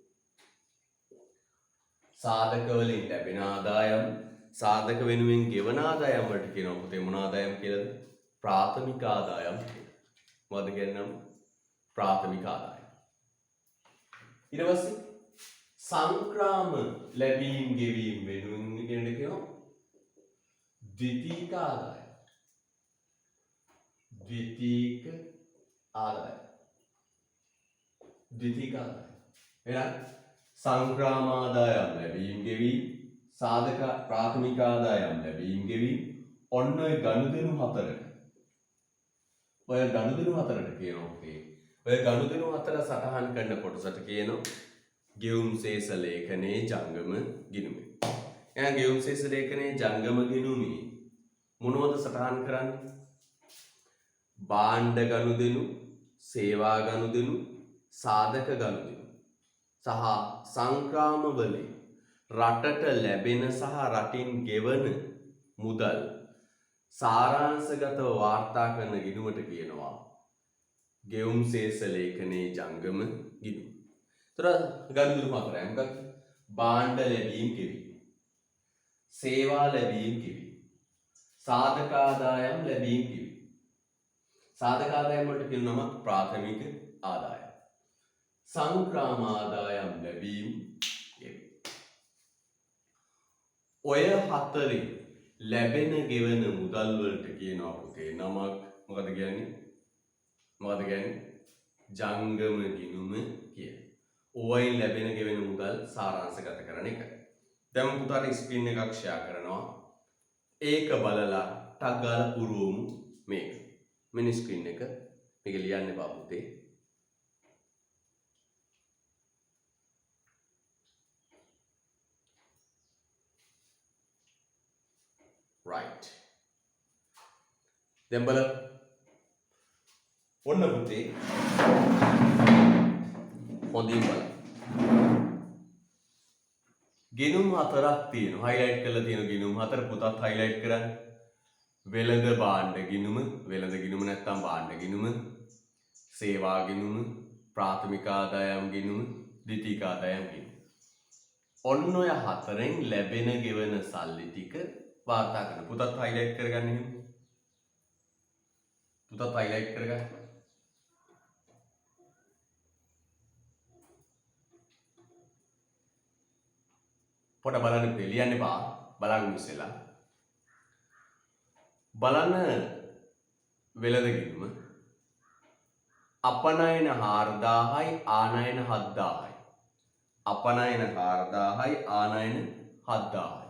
සාධක වලින් ලැබෙන ආදායම්, සාධක වෙනුවෙන් ගෙවන ආදායම් වලට කියනවා පුතේ මොන ආදායම් කියලාද? ප්‍රාථමික ආදායම් කියලා. මොකද කියන්නේ? ප්‍රාථමික ආදායම්. ඊට පස්සේ සංක්‍රාම ලැබීම් ගෙවීම් වෙනුවෙන් කියනට කියනවා ද්විතීක ආදායම්. ද්විතීක ආදායම්. ද්විතීක ආදායම්. එහෙනම් සංක්‍රාම ආදායම් ලැබීම් ගෙවීම්, සාධක ප්‍රාථමික ආදායම් ලැබීම් ගෙවීම්, ඔන්න ඔය ගනුදෙනු හතරට. ඔය ගනුදෙනු හතරට කියනවා ඔකේ. ඔය ගනුදෙනු හතර සටහන් කරන කොටසට කියනවා ගෙවුම් සේස ලේඛනයේ ජංගම ගිණුමේ. එහෙනම් ගෙවුම් සේස ලේඛනයේ ජංගම ගිණුමේ මොනවද සටහන් කරන්නේ? භාණ්ඩ ගනුදෙනු, සේවා ගනුදෙනු, සාධක ගනුදෙනු සහ සංක්‍රාම වලින් රටට ලැබෙන සහ රටින් ගෙවන මුදල් සාරාංශගතව වාර්තා කරන ගිණුමට කියනවා ගෙවුම් ශේෂ ලේඛනයේ ජංගම ගිණුම. ඒතර ගනුදෙනු හතරයි. මොකක්ද? භාණ්ඩ ලැබීම් ගෙවීම, සේවා ලැබීම් ගෙවීම, සාධක ආදායම් ලැබීම් ගෙවීම. සාධක ආදායම් වලට කියන නම ප්‍රාථමික ආදායම්. සංක්‍රාම ආදායම් ලැබීම් ගෙවීම. ඔය හතරේ ලැබෙන ගෙවන මුදල් වලට කියනවා පුතේ නමක් මොකද කියන්නේ? මොකද කියන්නේ? ජංගම ගිණුම කියලා. ඕවයින් ලැබෙන ගෙවෙන මුදල් සාරාංශගත කරන එක. දැන් පුතාට ස්ක්‍රීන් එකක් ෂෙයා කරනවා. ඒක බලලා ටක් ගාලා පුරවමු මේක. මෙන්න ස්ක්‍රීන් එක. මේක ලියන්න එපා පුතේ. right. දැන් බලන්න. ඔන්න පුතේ. හොඳින් බලන්න. ගිණුම් හතරක් තියෙනවා. highlight කරලා තියෙන ගිණුම් හතර පුතත් highlight කරන්න. වෙළඳ භාණ්ඩ ගිණුම, වෙළඳ ගිණුම නැත්නම් භාණ්ඩ ගිණුම, සේවා ගිණුම, ප්‍රාථමික ආදායම් ගිණුම, ද්විතීයික ආදායම් ගිණුම. ඔන්න ඔය හතරෙන් ලැබෙන ගෙවන සල්ලි ටික වාර්තා කරන්න. පුතත් highlight කරගන්න එහෙනම්. පුතත් highlight කරගන්න. පොඩ බලන්න ලියන්න එපා. බලන්න ඉස්සෙල්ලා. බලන්න වෙළඳ ගිණුම අපනයන 4000යි ආනයන 7000යි. අපනයන 4000යි ආනයන 7000යි.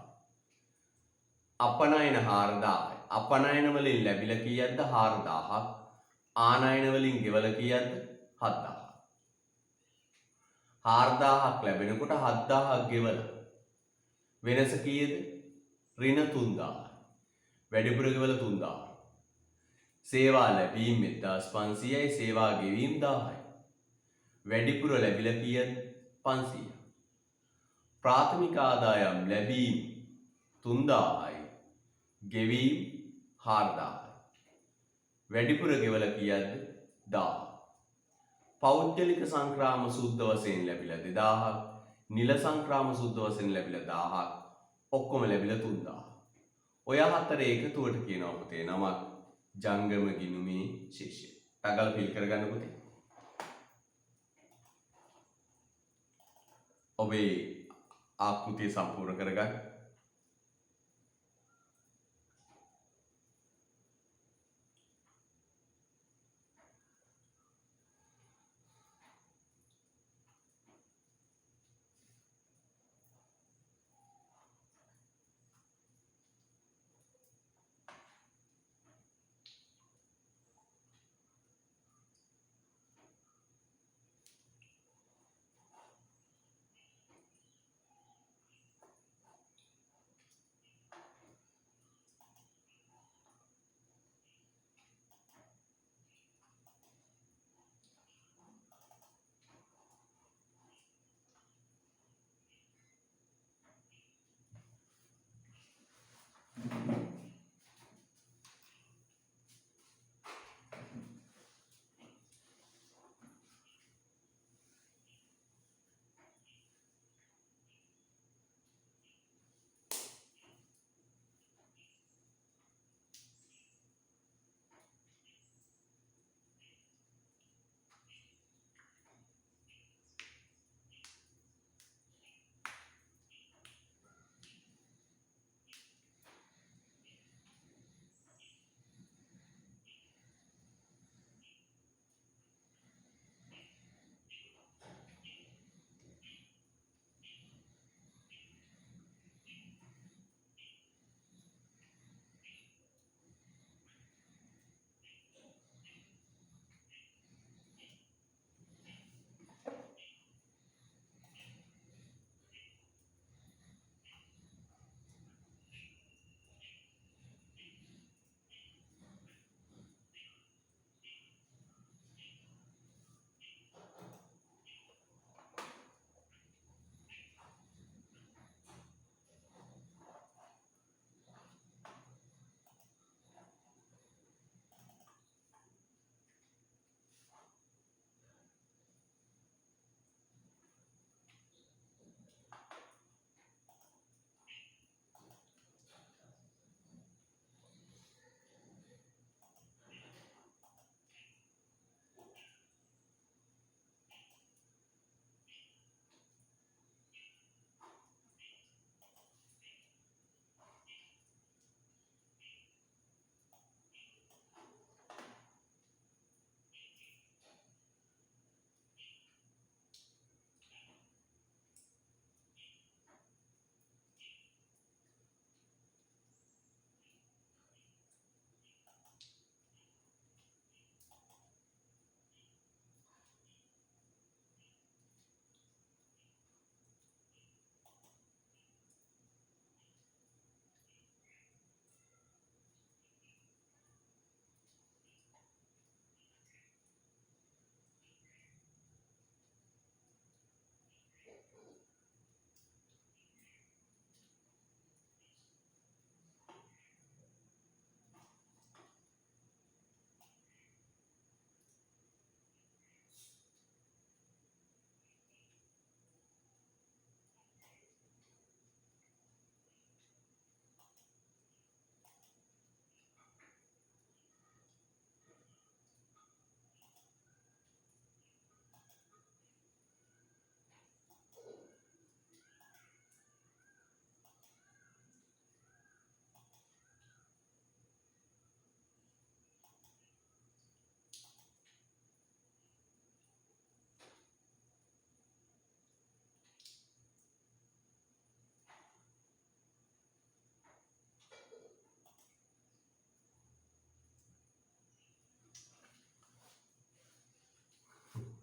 අපනයන 4000යි. අපනයන වලින් ලැබිලා කීයක්ද? 4000ක්. ආනයන වලින් ගෙවලා කීයක්ද? 7000ක්. 4000ක් ලැබෙනකොට 7000ක් ගෙවලා වෙනස කීයද? ඍණ 3000යි. වැඩිපුර ගෙවල 3000. සේවා ලැබීම් 1500යි, සේවා ගෙවීම් 1000යි. වැඩිපුර ලැබිලා කීයද? 500යි. ප්‍රාථමික ආදායම් ලැබීම් 3000යි, ගෙවීම් 4000යි. වැඩිපුර ගෙවලා කීයද? 1000. පෞද්ගලික සංක්‍රාම සුද්ධ වශයෙන් ලැබිලා 2000ක්, නිල සංක්‍රාම සුද්ධ වශයෙන් ලැබිලා 1000ක්, ඔක්කොම ලැබිලා 3000. ඔය හතර එකතුවට කියනවා පුතේ නමක් ජංගම ගිණුමේ ශේෂය. ටගල ෆිල් කරගන්න පුතේ. ඔබේ ආකෘතිය සම්පූර්ණ කරගන්න.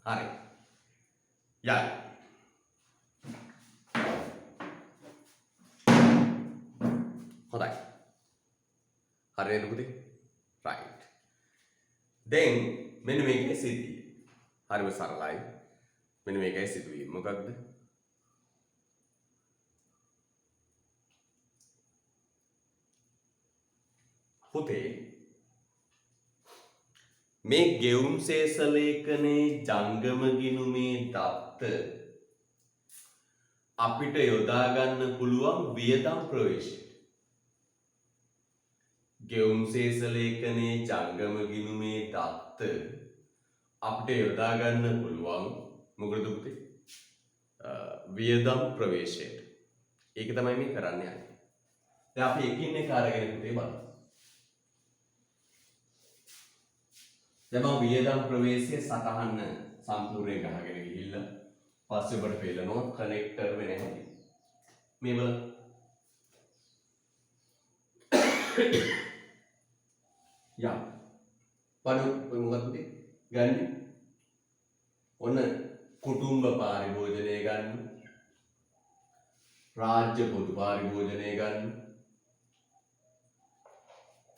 හරි. යයි. හොඳයි. හරිද පුතේ? right. then මෙන්න මේකේ සිද්ධිය. හරිම සරලයි. මෙන්න මේකයි සිදුවීම. මොකක්ද? පුතේ මේ ගෙවුම් ශේෂ ලේඛනයේ ජංගම ගිණුමේ දත්ත අපිට යොදා ගන්න පුළුවන් වියදම් ප්‍රවේශයට. ගෙවුම් ශේෂ ලේඛනයේ ජංගම ගිණුමේ දත්ත අපිට යොදා ගන්න පුළුවන් මොකද පුතේ? වියදම් ප්‍රවේශයට. ඒක තමයි මේ කරන්න යන්නේ. දැන් අපි එකින් එක අරගෙන පුතේ බලමු. දැන් මම වියදම් ප්‍රවේශයේ සටහන සම්පූර්ණයෙන් ගහගෙන ගිහිල්ලා පස්සේ ඔබට පෙන්නනවා කනෙක්ටර් වෙන හැටි. මේ බලන්න. යා. මොකක්ද පුතේ? ගන්න. ඔන්න කුටුම්බ පරිභෝජනය ගන්න. රාජ්‍ය පොදු පරිභෝජනය ගන්න.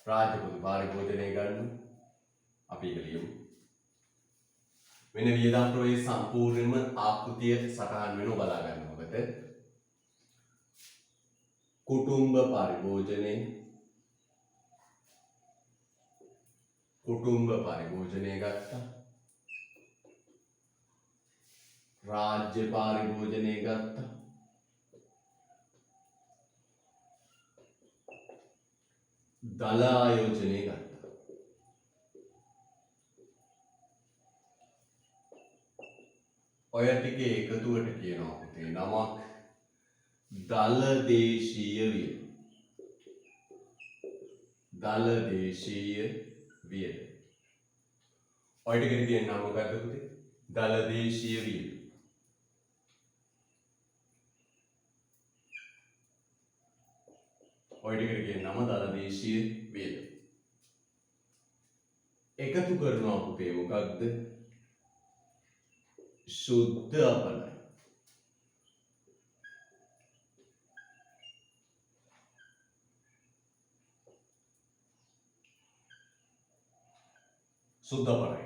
රාජ්‍ය පොදු පරිභෝජනය ගන්න. අපි ඒක ලියමු. වෙන වියදම් ප්‍රවේශ සම්පූර්ණයෙන්ම ආකෘතිය සටහන් වෙනව බලා ගන්න ඔබට. කුටුම්බ පරිභෝජනය ගත්තා. රාජ්‍ය පරිභෝජනය ගත්තා. දල ආයෝජනය ගත්තා. ඔය ටිකේ එකතුවට කියනවා පුතේ නමක් දල දේශීය වියද. දල දේශීය වියද. ඔය ටිකේ තියෙන නම මොකක්ද පුතේ? දල දේශීය වියද. ඔය ටිකේ තියෙන නම දල දේශීය වියද. එකතු කරනවා පුතේ මොකක්ද? शुद्ध अपनय. शुद्ध अपनय.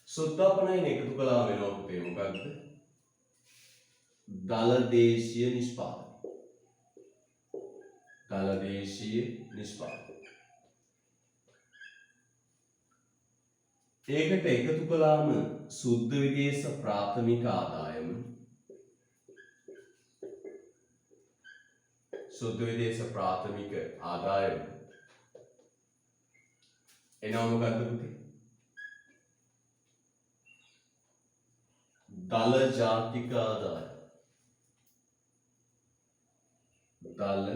शुद्ध अपनय එකතු කළා වෙනවා පුතේ මොකක්ද? දල දේශීය නිෂ්පාදනය. දල දේශීය නිෂ්පාදනය. ඒකට එකතු කළාම සුද්ධ විදේශ ප්‍රාථමික ආදායම එනවා මොකද්ද පුතේ? දල ජාතික ආදායම. දල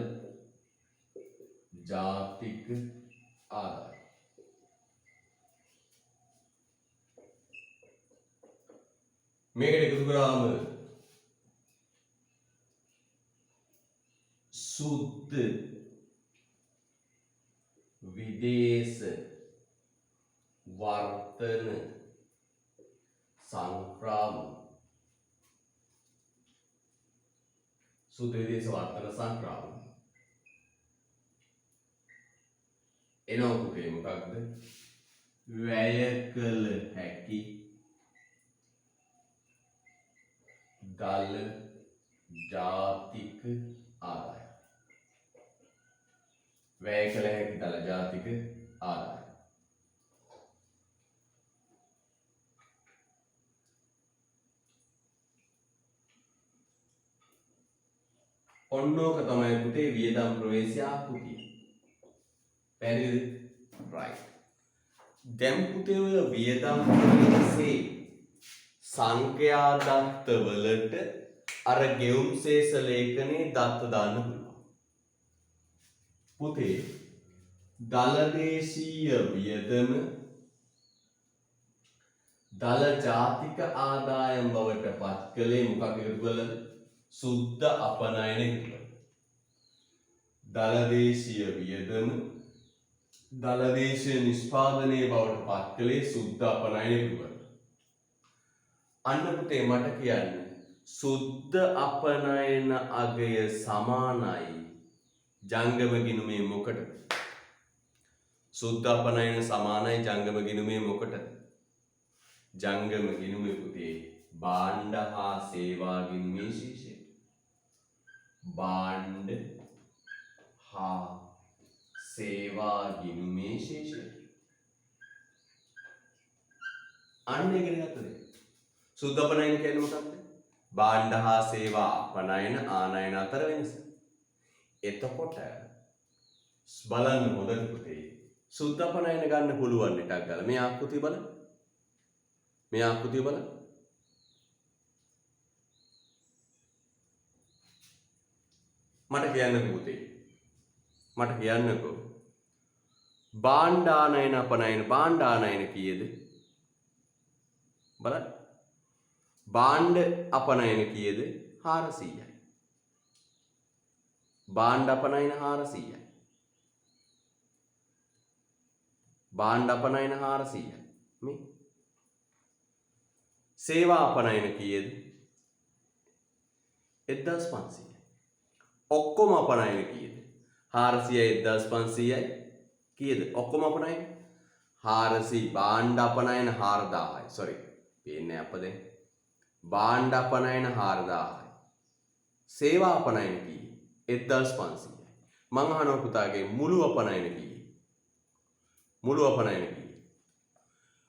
ජාතික ආදායම. මේකට එකතු කරාම සුද්ධ විදේශ වර්තන සංක්‍රාමක. සුද්ධ විදේශ වර්තන සංක්‍රාමක එනවා පුතේ මොකක්ද? වැය කළ හැකි දල ජාතික ආදායම. වැය කළ හැකි දල ජාතික ආදායම. ඔන්නෝක තමයි පුතේ වියදම් ප්‍රවේශය ආකෘතිය. පැහැදිලිද? right. දැන් පුතේ ඔය වියදම් ප්‍රවේශයේ සංඛ්‍යා දත්ත වලට අර ගෙවුම් ශේෂ ලේඛනයේ දත්ත දාන්න පුළුවන්. පුතේ දල දේශීය වියදම දල ජාතික ආදායම් බවට පත් කළේ මොකක් එකතු කළද? සුද්ධ අපනයන එකතු කළා. දල දේශීය වියදම දලදේශීය නිෂ්පාදනයේ බවට පත් කළේ සුද්ධ අපනයන පිළිබඳ. අන්න පුතේ මට කියන්න සුද්ධ අපනයන අගය සමානයි ජංගම ගිණුමේ මොකටද? සුද්ධ අපනයන සමානයි ජංගම ගිණුමේ මොකටද? ජංගම ගිණුමේ පුතේ භාණ්ඩ හා සේවා ගිණුමේ ශේෂය. භාණ්ඩ හා සේවා ගිණුමේ ශේෂය. අන්න ඉගෙන ගත්තද? සුද්ධ අපනයන කියන්නේ මොකක්ද? භාණ්ඩ හා සේවා අපනයන ආනයන අතර වෙනස. එතකොට බලන්න හොඳට පුතේ සුද්ධ අපනයන ගන්න පුළුවන් ටක් ගාලා මේ ආකෘතිය බලන්න. මේ ආකෘතිය බලන්න. මට කියන්නකෝ පුතේ. මට කියන්නකෝ. භාණ්ඩානයන අපනයන භාණ්ඩානයන කීයද? බලන්න. භාණ්ඩ අපනයන කීයද? 400යි. භාණ්ඩ අපනයන 400යි. භාණ්ඩ අපනයන 400යි. මේ සේවා අපනයන කීයද? 1500යි. ඔක්කොම අපනයන කීයද? 400යි 1500යි කීයද? ඔක්කොම අපනයන 400 භාණ්ඩ අපනයන 4000යි. sorry. පේන්නේ අප දැන්. භාණ්ඩ අපනයන 4000යි. සේවා අපනයන කීයද? 1500යි. මං අහනවා පුතාගේ මුළු අපනයන කීයද? මුළු අපනයන කීයද?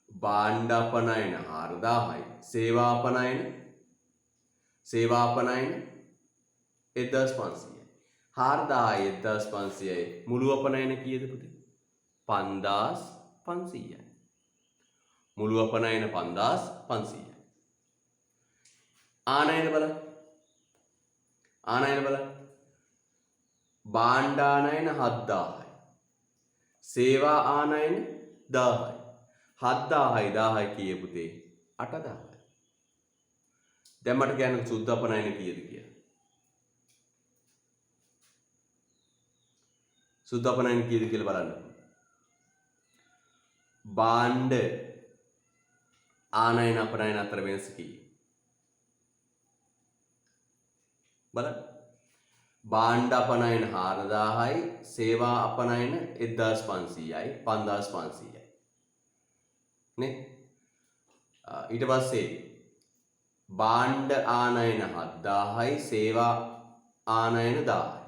භාණ්ඩ අපනයන 4000යි. සේවා අපනයන 1500යි. 4000යි 1500යි මුළු අපනයන කීයද පුතේ? 5500යි. මුළු අපනයන 5500යි. ආනයන බලන්න. ආනයන බලන්න. භාණ්ඩානයන 7000යි. සේවා ආනයන 1000යි. 7000යි 1000යි කීය පුතේ? 8000යි. දැන් මට කියන්න සුද්ධ අපනයන කීයද කියලා? සුද්ධ අපනයන කීයද කියලා බලන්න. භාණ්ඩ ආනයන අපනයන අතර වෙනස කීයද? බලන්න. භාණ්ඩ අපනයන 4000යි සේවා අපනයන 1500යි 5500යි නේ. ඊට පස්සේ භාණ්ඩ ආනයන 7000යි සේවා ආනයන 1000යි.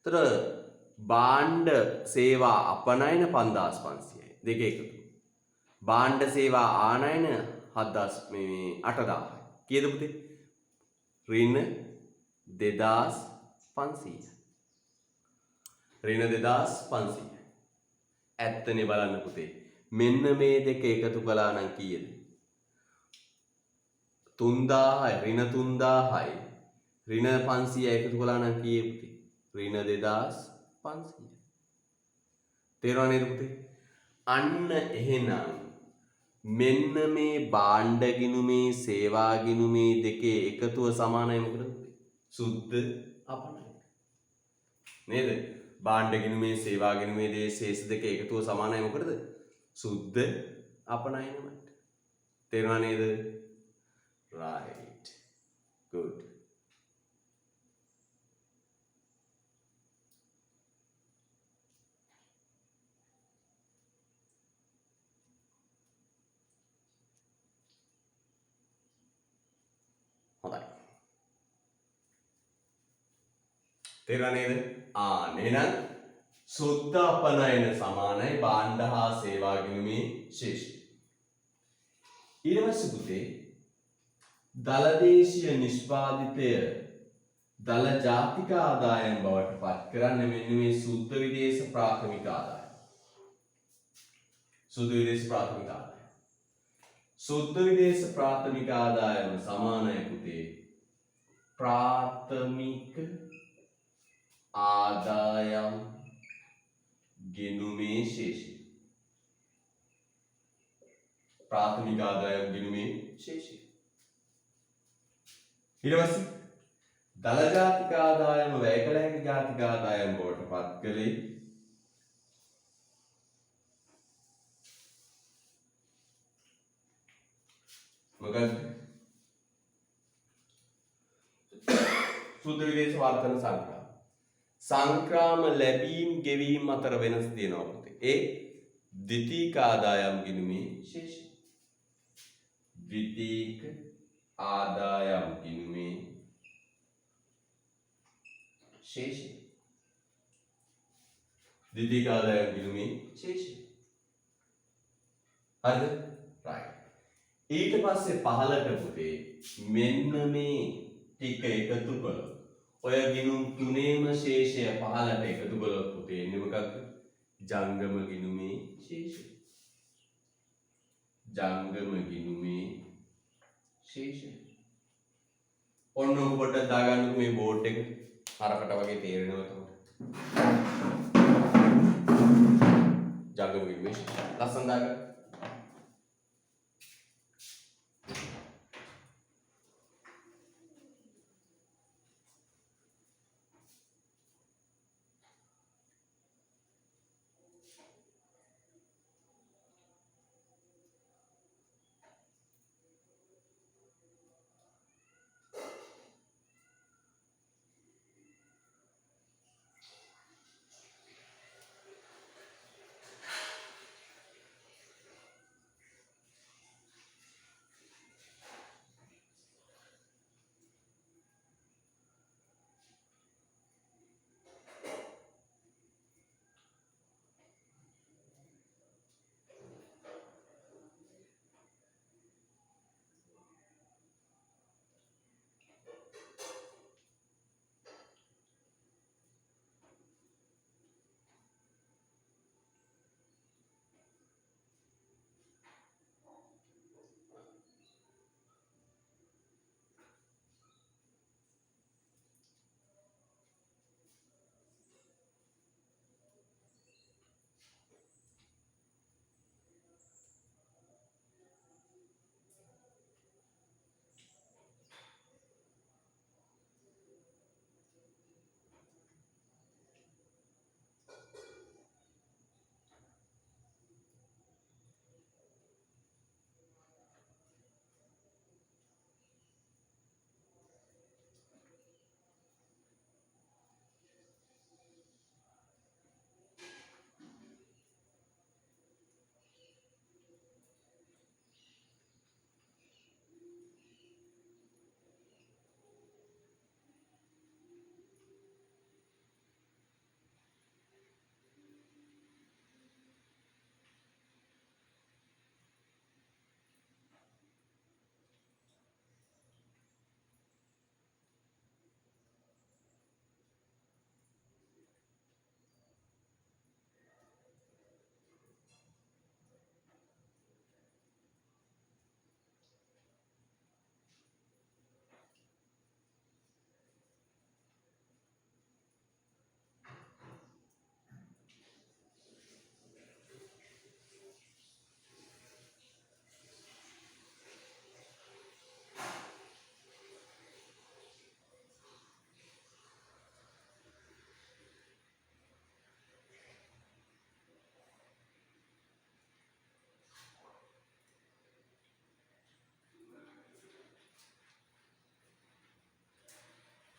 එතකොට භාණ්ඩ සේවා අපනයන 5500යි. දෙක එකතු. භාණ්ඩ සේවා ආනයන 8000යි. කීයද පුතේ? ඍණ 2500යි. ඍණ 2500යි. ඇත්තනේ බලන්න පුතේ. මෙන්න මේ දෙක එකතු කළා නම් කීයද? 3000යි ඍණ 3000යි ඍණ 500යි එකතු කළා නම් කීයද පුතේ? ඍණ 2500යි. තේරුණා නේද පුතේ? අන්න එහෙනම් මෙන්න මේ භාණ්ඩ ගිණුමේ සේවා ගිණුමේ දෙකේ එකතුව සමානයි මොකද? සුද්ධ අපනයන. නේද? භාණ්ඩ ගිණුමේ සේවා ගිණුමේ දේ ශේෂ දෙක එකතුව සමානයි මොකටද? සුද්ධ අපනයනමට. තේරුණා නේද? right good. හොඳයි. තේරුණා නේද? නේනම් සුද්ධ අපනයන සමානයි භාණ්ඩ හා සේවා ගිණුමේ ශේෂය. ඊට පස්සේ පුතේ දලදේශීය නිෂ්පාදිතය දල ජාතික ආදායම් බවට පත් කරන්නේ මෙන්න මේ සුද්ධ විදේශ ප්‍රාථමික ආදායම. සුද්ධ විදේශ ප්‍රාථමික ආදායම. සුද්ධ විදේශ ප්‍රාථමික ආදායම සමානයි පුතේ ප්‍රාථමික ආදායම් ගිණුමේ ශේෂය. ප්‍රාථමික ආදායම් ගිණුමේ ශේෂය. ඊට පස්සේ දල ජාතික ආදායම වැය කළ හැකි ජාතික ආදායම් බවට පත් කළේ මොකද සුද්ධ විදේශ වර්තන සංක්‍රාම. සංක්‍රාම ලැබීම් ගෙවීම් අතර වෙනස තියෙනවා පුතේ. ඒ ද්විතීක ආදායම් ගිණුමේ ශේෂය. ද්විතීක ආදායම් ගිණුමේ ශේෂය. ද්විතීක ආදායම් ගිණුමේ ශේෂය. හරිද? right. ඊට පස්සේ පහලට පුතේ මෙන්න මේ ටික එකතු කළොත් ඔය ගිණුම් තුනේම ශේෂය පහලට එකතු කළොත් පුතේ එන්නේ මොකක්ද? ජංගම ගිණුමේ ශේෂය. ජංගම ගිණුමේ ශේෂය. ඔන්න ඔබ පොඩ්ඩක් දාගන්නකෝ මේ බෝඩ් එක. හරකට වගේ තේරෙනවා එතකොට. ජංගම ගිණුමේ ශේෂය. ලස්සන දාගන්න.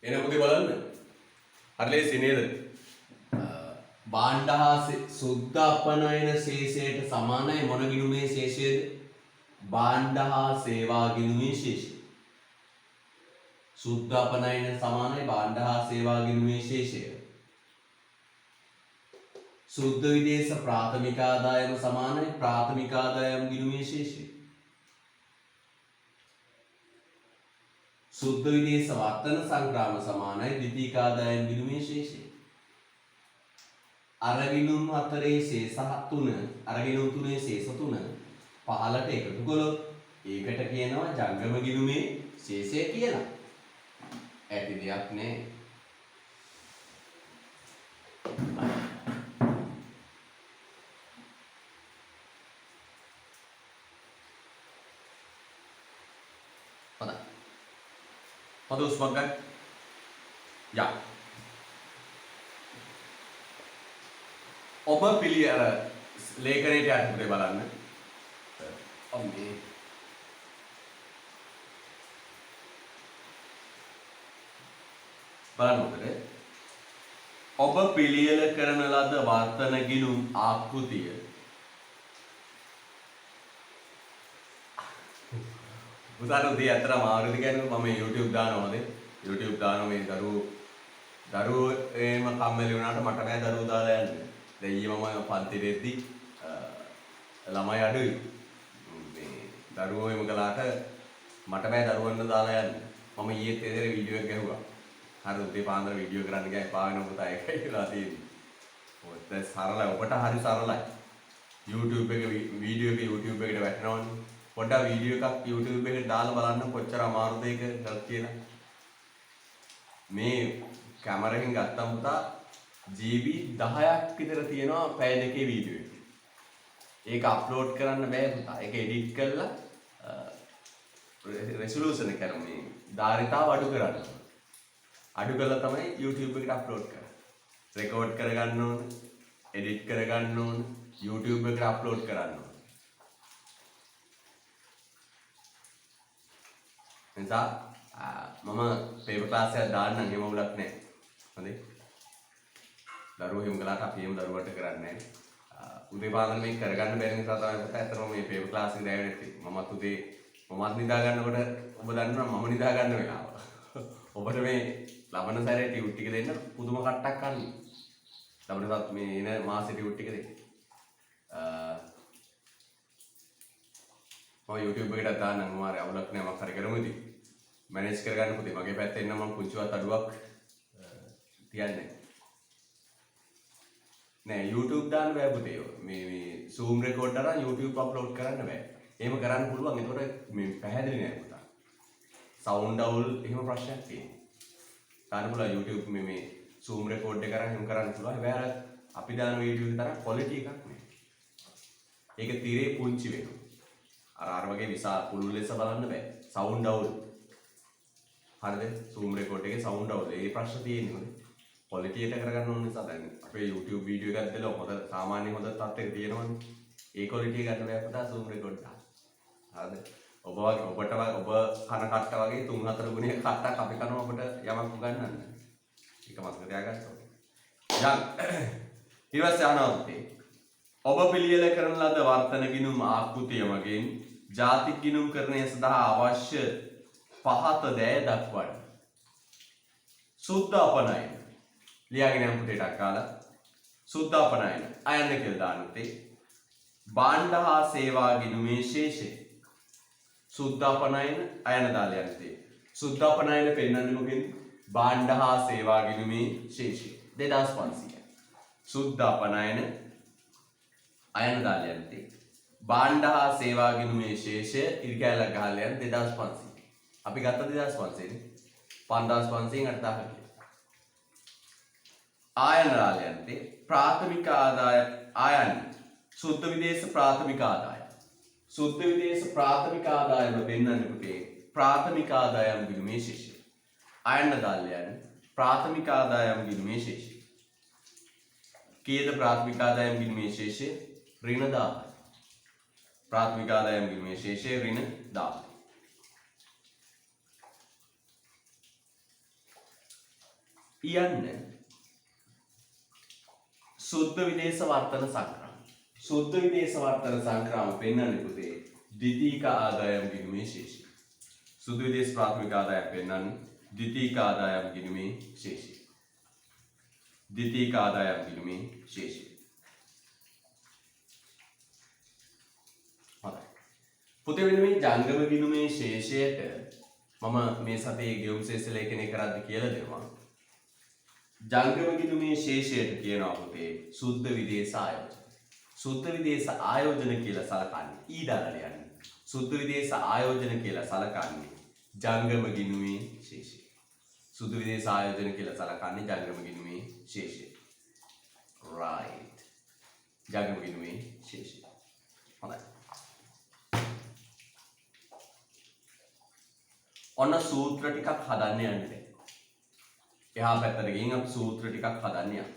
එන පුතේ බලන්න. හරි ලේසි නේද? භාණ්ඩ හා සුද්ධ අපනයන ශේෂයට සමානයි මොන ගිණුමේ ශේෂයද? භාණ්ඩ හා සේවා ගිණුමේ ශේෂය. සුද්ධ අපනයන සමානයි භාණ්ඩ හා සේවා ගිණුමේ ශේෂය. සුද්ධ විදේශ ප්‍රාථමික ආදායම සමානයි ප්‍රාථමික ආදායම් ගිණුමේ ශේෂය. සුද්ධ විදේශ වර්තන සංග්‍රාම සමානයි ද්විතීක ආදායම් ගිණුමේ ශේෂය. අරගිණුම් අතරේ ශේෂ 3 අරගිණුම් තුනේ ශේෂ 3 පහලට එකතු කළොත් ඒකට කියනවා ජංගම ගිණුමේ ශේෂය කියලා. ඇති දෙයක් නෑ. හොඳ උස්මක් ගන්න. යා. ඔබ පිළියර ලේඛනයට යන්න බලන්න. ඔන්නේ බලන්න ඔබ පිළියෙල කරන ලද වර්තන ගිණුම් ආකෘතිය උදාහරණ දෙයක් අතර මාරුද කියන්නේ මම YouTube දානවාද YouTube දානවා මේ දරුවෝ එම කම්මැලි වුණාට මට බෑ දරුවෝ දාලා යන්න. දැන් ඊයේ මම පන්තිරෙද්දි ළමයි අඩුයි. මේ දරුවෝ එම කළාට මට බෑ දරුවන්ව දාලා යන්න. මම ඊයේ තේරෙ වීඩියෝ එක ගැහුවා. හරි උදේ පාන්දර වීඩියෝ කරන්න ගියා එපා වෙන පුතා ඒකයි කියලා තියෙන්නේ. ඔය දැන් සරලයි ඔබට හරි සරලයි. YouTube එක වීඩියෝ එක YouTube එකට වැටෙනවනේ. පොඩ්ඩක් වීඩියෝ එකක් YouTube එකට දාලා බලන්න කොච්චර අමාරුද ඒක කියලා. මේ කැමරකින් ගත්තම පුතා GB 10ක් විතර තියෙනවා පැය දෙකේ වීඩියෝ එක. ඒක අප්ලෝඩ් කරන්න බෑ පුතා. ඒක එඩිට් කරලා රෙසලූෂන් එක කරන්නේ ධාරිතාව අඩු කරන්න. අඩු කරලා තමයි YouTube එකට අප්ලෝඩ් කරන්නේ. රෙකෝඩ් කරගන්න ඕන, එඩිට් කරගන්න ඕන, YouTube එකට අප්ලෝඩ් කරන්න ඕන. එතන මම පේපර් ක්ලාස් එකක් දාන්නම් එහෙම උලක් නැහැ. හොඳේ. දරුවෝ හිම කළාට අපි එහෙම දරුවට කරන්නේ නැහැ. උදේ පාන්දර මේක කරගන්න බැරි නිසා තමයි පුතා ඇත්තටම මේ පේපර් ක්ලාස් එක දැවෙන්නේ නැත්තේ. මමත් උදේ මමත් නිදා ගන්නකොට ඔබ දන්නවා මම නිදා ගන්න වෙලාව. ඔබට මේ ලබන සැරේ ටියුට් ටික දෙන්න පුදුම කට්ටක් කන්නේ. ලබනසත් මේ එන මාසේ ටියුට් ටික දෙන්න. මම YouTube එකට දාන්නම් මොමාරි අවුලක් නෑ මම හරි කරමු ඉතින්. මැනේජ් කරගන්න පුතේ මගේ පැත්තෙන් නම් මම පුංචිවත් අඩුවක් තියන්නේ නෑ. YouTube දාන්න බෑ පුතේ. මේ Zoom record අරන් YouTube අප්ලෝඩ් කරන්න බෑ. එහෙම කරන්න පුළුවන්. ඒකට මේ පැහැදිලි නෑ පුතා. සවුන්ඩ් අවුල් එහෙම ප්‍රශ්නයක් තියෙනවා. ගන්න පුළුවන් YouTube මේ Zoom record එක අරන් එහෙම කරන්න පුළුවන්. හැබැයි අපි දාන වීඩියෝ එක තරම් quality එකක් නෑ. ඒක තිරේ පුංචි වෙනවා. අර වගේ විශාල පුළුල් ලෙස බලන්න බෑ. සවුන්ඩ් අවුල්. හරිද? Zoom record එකේ සවුන්ඩ් අවුල්. ඒ ප්‍රශ්න තියෙන්නේ මොකද? quality එක කරගන්න ඕන නිසා දැන් අපේ YouTube වීඩියෝ එකක් දැල්ලා හොඳ සාමාන්‍ය හොඳ තත්ත්වයක තියෙනවනේ. ඒ quality එක ගන්න බෑ පුතා Zoom record එක. හරිද? ඔබ වගේ ඔබට ඔබ කන කට්ට වගේ 3-4 ගුණයක කට්ටක් අපි කනවා අපිට යමක් උගන්වන්න. ඒක මතක තියාගන්න ඕනේ. ඊට පස්සේ අහනවා ඔබ පිළියෙල කරන ලද වර්තන ගිණුම් ආකෘතිය මගින් ජාතික ගිණුම් කරණය සඳහා අවශ්‍ය පහත දෑ දක්වන්න. සුද්ධ අපනයන. ලියාගෙන යන්න පුතේ ටක් ගාලා. සුද්ධ අපනයන. අයන්න කියලා දාන්න පුතේ. භාණ්ඩ හා සේවා ගිණුමේ ශේෂය. සුද්ධ අපනයන අයන්න දාලා යන්න පුතේ. සුද්ධ අපනයන පෙන්වන්නේ මොකෙන්ද? භාණ්ඩ හා සේවා ගිණුමේ ශේෂය. 2500. සුද්ධ අපනයන අයන්න දාලා යන්න පුතේ. භාණ්ඩ හා සේවා ගිණුමේ ශේෂය ඉරිකැලක් ගහලා යන්න 2500. අපි ගත්ත 2500 නේ 5500න් 8000 ආයන රාලයන්තේ ප්‍රාථමික ආදාය ආයන සුද්ධ විදේශ ප්‍රාථමික ආදාය සුද්ධ විදේශ ප්‍රාථමික ආදායම වෙන්නන්නේ පුතේ ප්‍රාථමික ආදායම් ගිණුමේ ශේෂය ආයන දාලයන් ප්‍රාථමික ආදායම් ගිණුමේ ශේෂය කීයද ප්‍රාථමික ආදායම් ගිණුමේ ශේෂය ඍණ 1000 ප්‍රාථමික ආදායම් ගිණුමේ ශේෂය ඍණ 1000 යන්න සුද්ධ විදේශ වර්තන සංග්‍රාම. සුද්ධ විදේශ වර්තන සංග්‍රාම පෙන්වන්නේ පුතේ ද්විතීක ආදායම් ගිණුමේ ශේෂය. සුද්ධ විදේශ ප්‍රාථමික ආදායම් පෙන්වන්නේ ද්විතීක ආදායම් ගිණුමේ ශේෂය. ද්විතීක ආදායම් ගිණුමේ ශේෂය. හරි. පුතේ මෙන්න මේ ජංගම ගිණුමේ ශේෂයට මම මේ සතියේ ගෙවුම් ශේෂ ලේඛනය කරද්දි කියලා දෙනවා. ජංගම ගිණුමේ ශේෂයට කියනවා පුතේ සුද්ධ විදේශ ආයෝජන. සුද්ධ විදේශ ආයෝජන කියලා සලකන්නේ ඊ දාලා යන්නේ. සුද්ධ විදේශ ආයෝජන කියලා සලකන්නේ ජංගම ගිණුමේ ශේෂය. සුද්ධ විදේශ ආයෝජන කියලා සලකන්නේ ජංගම ගිණුමේ ශේෂය. right. ජංගම ගිණුමේ ශේෂය. හොඳයි. ඔන්න සූත්‍ර ටිකක් හදන්න යන්නේ. එහා පැත්තට ගිහින් අපි සූත්‍ර ටිකක් හදන්න යනවා.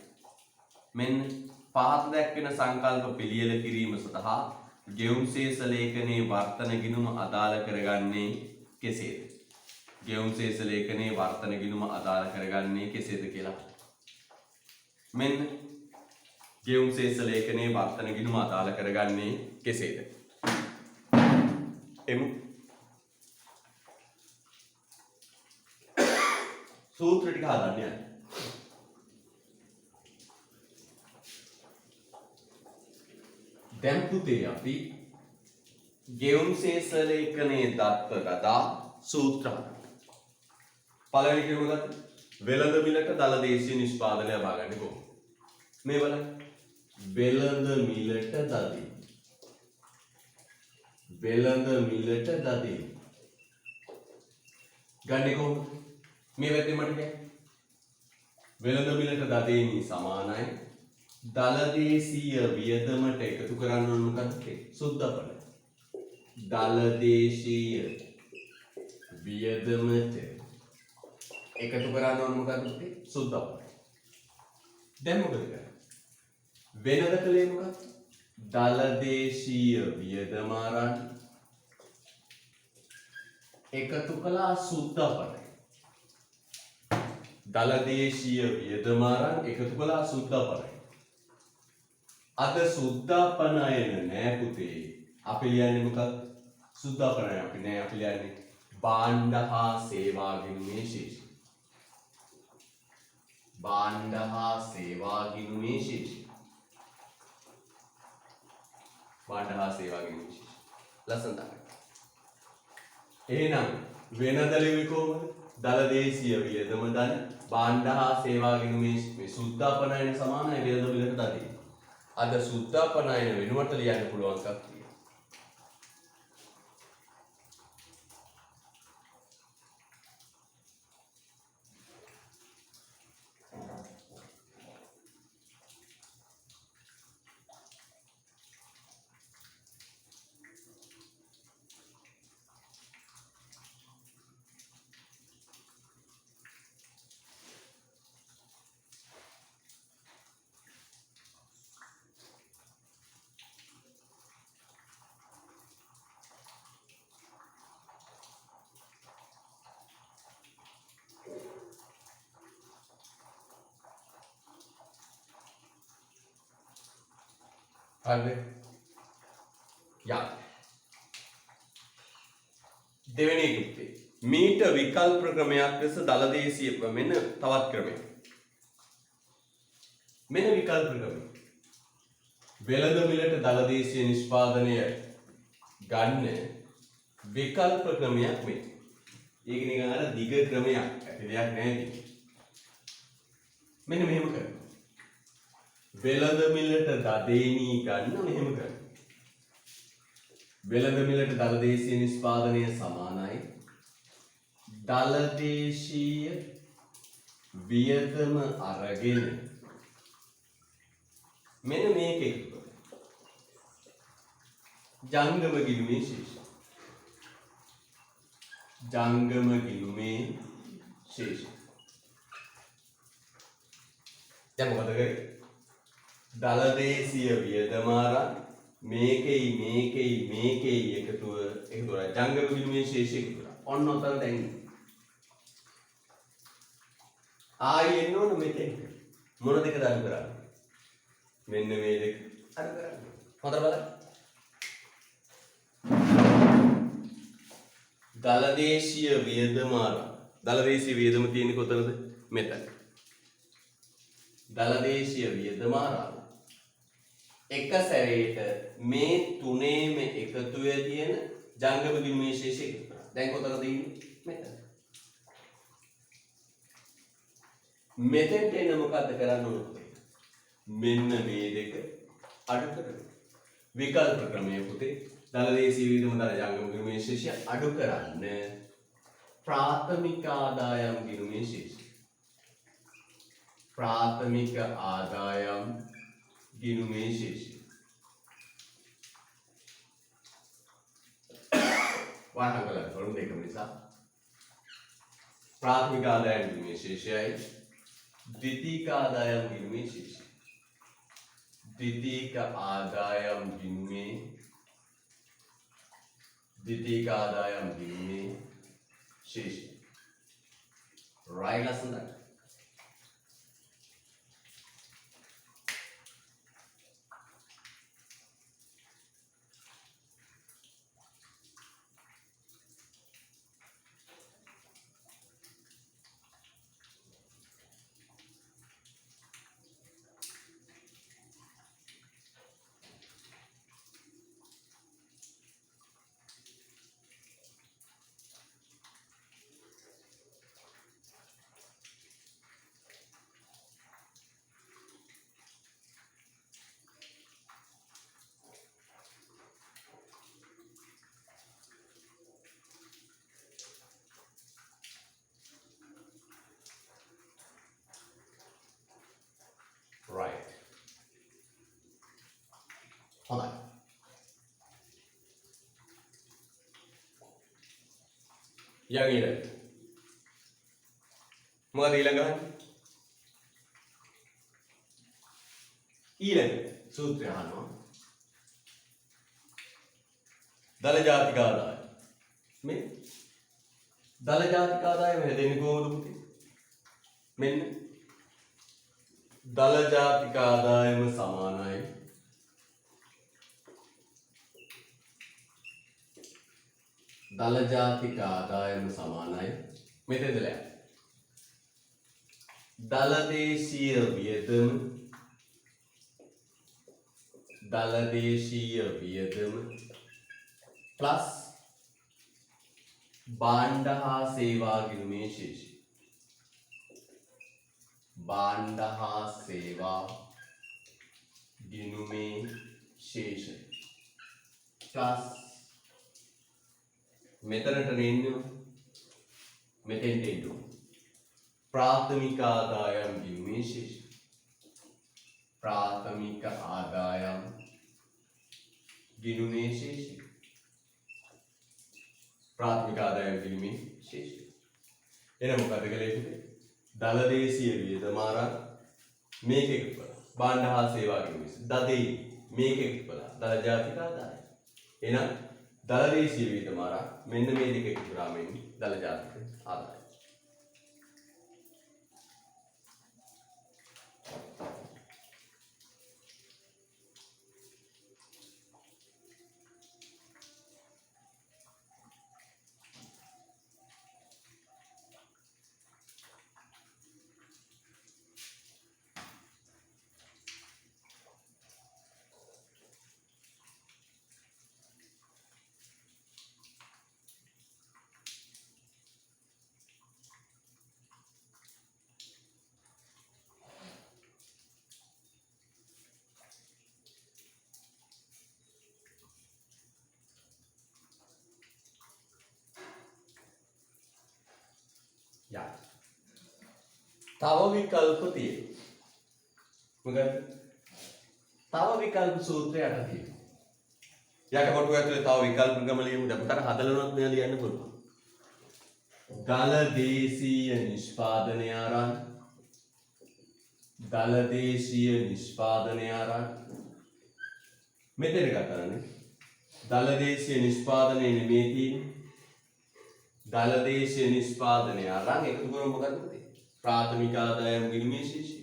මෙන්න පහත දැක්වෙන සංකල්ප පිළියෙල කිරීම සඳහා ගෙවුම් ශේෂ ලේඛනයේ වර්තන ගිණුම අදාළ කරගන්නේ කෙසේද? ගෙවුම් ශේෂ ලේඛනයේ වර්තන ගිණුම අදාළ කරගන්නේ කෙසේද කියලා. මෙන්න ගෙවුම් ශේෂ ලේඛනයේ වර්තන ගිණුම අදාළ කරගන්නේ කෙසේද? එමු. සූත්‍ර ටික හදන්න යන්න. දැන් පුතේ අපි ගෙවුම් ශේෂ ලේඛනයේ දත්ත ගදා සූත්‍ර පළවෙනි ක්‍රම ගත්තා. වෙළඳ මිලට දල දේශීය නිෂ්පාදනය ලබා ගන්න කොහොමද? මේ බලන්න. වෙළඳ මිලට දදී. වෙළඳ මිලට දදී. ගන්නේ කොහොමද? මේ වැද්දේ මට කියන්න. වෙළඳ මිලට දදීනි සමානයි දලදේශීය වියදමට එකතු කරන්න ඕන මොකක්ද? සුද්ධපල. දලදේශීය වියදමට එකතු කරන්න ඕන මොකක්ද? සුද්ධපල. දැන් මොකද කරන්නේ? වෙනද කලේ මොකක්ද? දලදේශීය වියදම අරන් එකතු කළා සුද්ධපලයි. දලදේශීය වියදම අරන් එකතු කළා සුද්ධපලයි. අද සුද්ධාපනයන නෑ පුතේ. අපි ලියන්නේ මොකක්ද? සුද්ධාපනයන අපි නෑ. අපි ලියන්නේ භාණ්ඩ හා සේවා ගිණුමේ ශේෂය. භාණ්ඩ හා සේවා ගිණුමේ ශේෂය. භාණ්ඩ හා සේවා ගිණුමේ ශේෂය. ලස්සන තමයි. එහෙනම් වෙනද ලියුවේ කොහොමද? දලදේශීය වියදම ධන භාණ්ඩ හා සේවා ගිණුමේ මේ සුද්ධාපනයන සමානයි වෙළඳ මිලට දදී. අද සුද්ධාපනයන වෙනුවට ලියන්න පුළුවන් එකක් තියෙනවා. හරිද? යා. දෙවෙනි යුක්තිය. මීට විකල්ප ක්‍රමයක් ලෙස දලදේශීය මෙන්න තවත් ක්‍රමයක්. මෙන්න විකල්ප ක්‍රමය. වෙළඳ මිලට දලදේශීය නිෂ්පාදනය ගන්න විකල්ප ක්‍රමයක් මේ. ඒක නිකන් අර දිග ක්‍රමයක්. ඇති දෙයක් නෑ ඉතින්. මෙන්න මෙහෙම කරනවා. වෙළඳ මිලට දදේනි ගන්න මෙහෙම කරනවා. වෙළඳ මිලට දලදේශීය නිෂ්පාදනය සමානයි දලදේශීය වියදම අරගෙන මෙන්න මේක එකතු කරනවා. ජංගම ගිණුමේ ශේෂය. ජංගම ගිණුමේ ශේෂය. දැන් මොකද කරන්නේ? දලදේශීය වියදම අරන් මේකේ එකතුව ජංගම ගිණුමේ ශේෂය එකතු කරා. ඔන්න ඔතන දැන් ආයෙ එන්න ඕන මෙතෙන්. මොන දෙකද අඩු කරන්නේ? මෙන්න මේ දෙක අඩු කරන්නේ. හොඳට බලන්න. දලදේශීය වියදම අරන් දලදේශීය වියදම තියෙන්නේ කොතනද? මෙතන. දලදේශීය වියදම අරන් එක සැරේට මේ තුනේම එකතුවේ තියෙන ජංගම ගිණුමේ ශේෂය එකතු කරා. දැන් කොතනද ඉන්නේ? මෙතන. මෙතෙන්ට එන මොකද්ද කරන්න ඕන? මෙන්න මේ දෙක අඩු කරනවා. විකල්ප ක්‍රමය පුතේ දලදේශීය වියදම දල ජංගම ගිණුමේ ශේෂය අඩු කරන්න ප්‍රාථමික ආදායම් ගිණුමේ ශේෂය. प्राथमिक आदायम गिणुमे शेषය. वाहकල කරුණු දෙකම නිසා प्राथमिक आदायम गिणुमे शेषයයි द्वितीयक आदायम गिणुमे शेषය. द्वितीयक आदायम गिणुमे शेषය. right ලස්සනට. right. හොඳයි. යන් ඊළඟ. මොකද ඊළඟ අහන්නේ? ඊළඟ සූත්‍රය අහනවා. දල ජාතික ආදායම. මේ දල ජාතික ආදායම හැදෙන්නේ කොහොමද පුතේ? මෙන්න දල ජාතික ආදායම සමානයි දල ජාතික ආදායම සමානයි මෙතනද ලෑ දල දේශීය වියදම ප්ලස් භාණ්ඩ හා සේවා ගිණුමේ ශේෂය. භාණ්ඩ හා සේවා ගිණුමේ ශේෂය ප්ලස් මෙතනට එන්නේ මෙතෙන්ට එන්නේ प्राथमिक आदायम गිණුමේ ශේෂය. प्राथमिक आदायम ගිණුමේ ශේෂය. प्राथमिक आदायम ගිණුමේ ශේෂය. එන මොකද කලේ පුතේ? දල දේශීය වියදම ආරක් මේක එකතු කළා. භාණ්ඩ හා සේවා ගිණුමේ දදේ මේක එකතු කළා. දල ජාතික ආදායම. එහෙනම් දල දේශීය වියදම ආරක් මෙන්න මේ දෙක එකතු කරාම එන්නේ දල ජාතික ආදායම. තව විකල්ප තියෙනවා. මොකද? තව විකල්ප සූත්‍රයක් තියෙනවා. යට කොටුව ඇතුලේ තව විකල්ප ගම ලියමු. අපතර හදලනොත් මෙයා ලියන්න පුළුවන්. දල දේශීය නිෂ්පාදනය ආරම්භ. දල දේශීය නිෂ්පාදනය ආරම්භ. මෙතන ගන්නනේ. දල දේශීය නිෂ්පාදනයේ නෙමෙයි තියෙන්නේ. දල දේශීය නිෂ්පාදනය ආරම්භ එකතු කරමු මොකද? प्राथमिक आदायम गिणुමේ ශේෂය.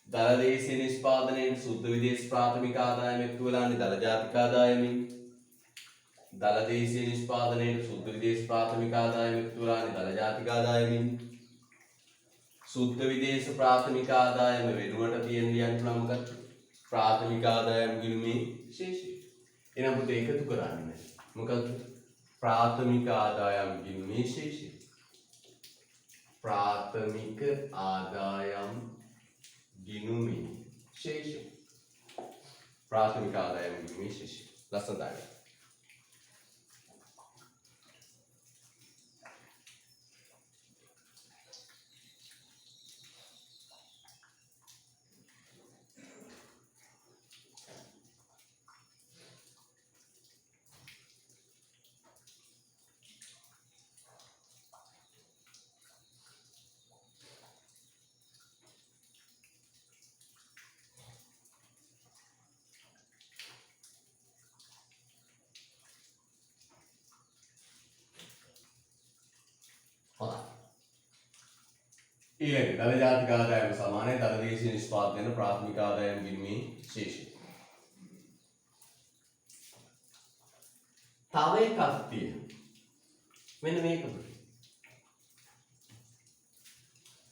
දල දේශීය නිෂ්පාදනයේ සුද්ධ විදේශ ප්‍රාථමික ආදායම එක්තු වෙලානේ දල ජාතික ආදායමෙන්. දල දේශීය නිෂ්පාදනයේ සුද්ධ විදේශ ප්‍රාථමික ආදායම එක්තු වෙලානේ දල ජාතික ආදායමෙන්. සුද්ධ විදේශ ප්‍රාථමික ආදායම වෙනුවට තියෙන ලියන්න පුළුවන් මොකක්ද? ප්‍රාථමික ආදායම गिणුමේ ශේෂය. එහෙනම් පුතේ එකතු කරන්නේ මොකක්ද? प्राथमिक आदायम गिणुමේ ශේෂය. प्राथमिक आदायम गिणुमේ ශේෂය. प्राथमिक आदायम गिणुමේ ශේෂය. ලස්සනයි. ඊළඟ දල ජාතික ආදායම සමානයි දල දේශීය නිෂ්පාදනය ප්‍රාථමික ආදායම ගිණුමේ ශේෂය. තව එකක් තියෙනවා. මෙන්න මේක.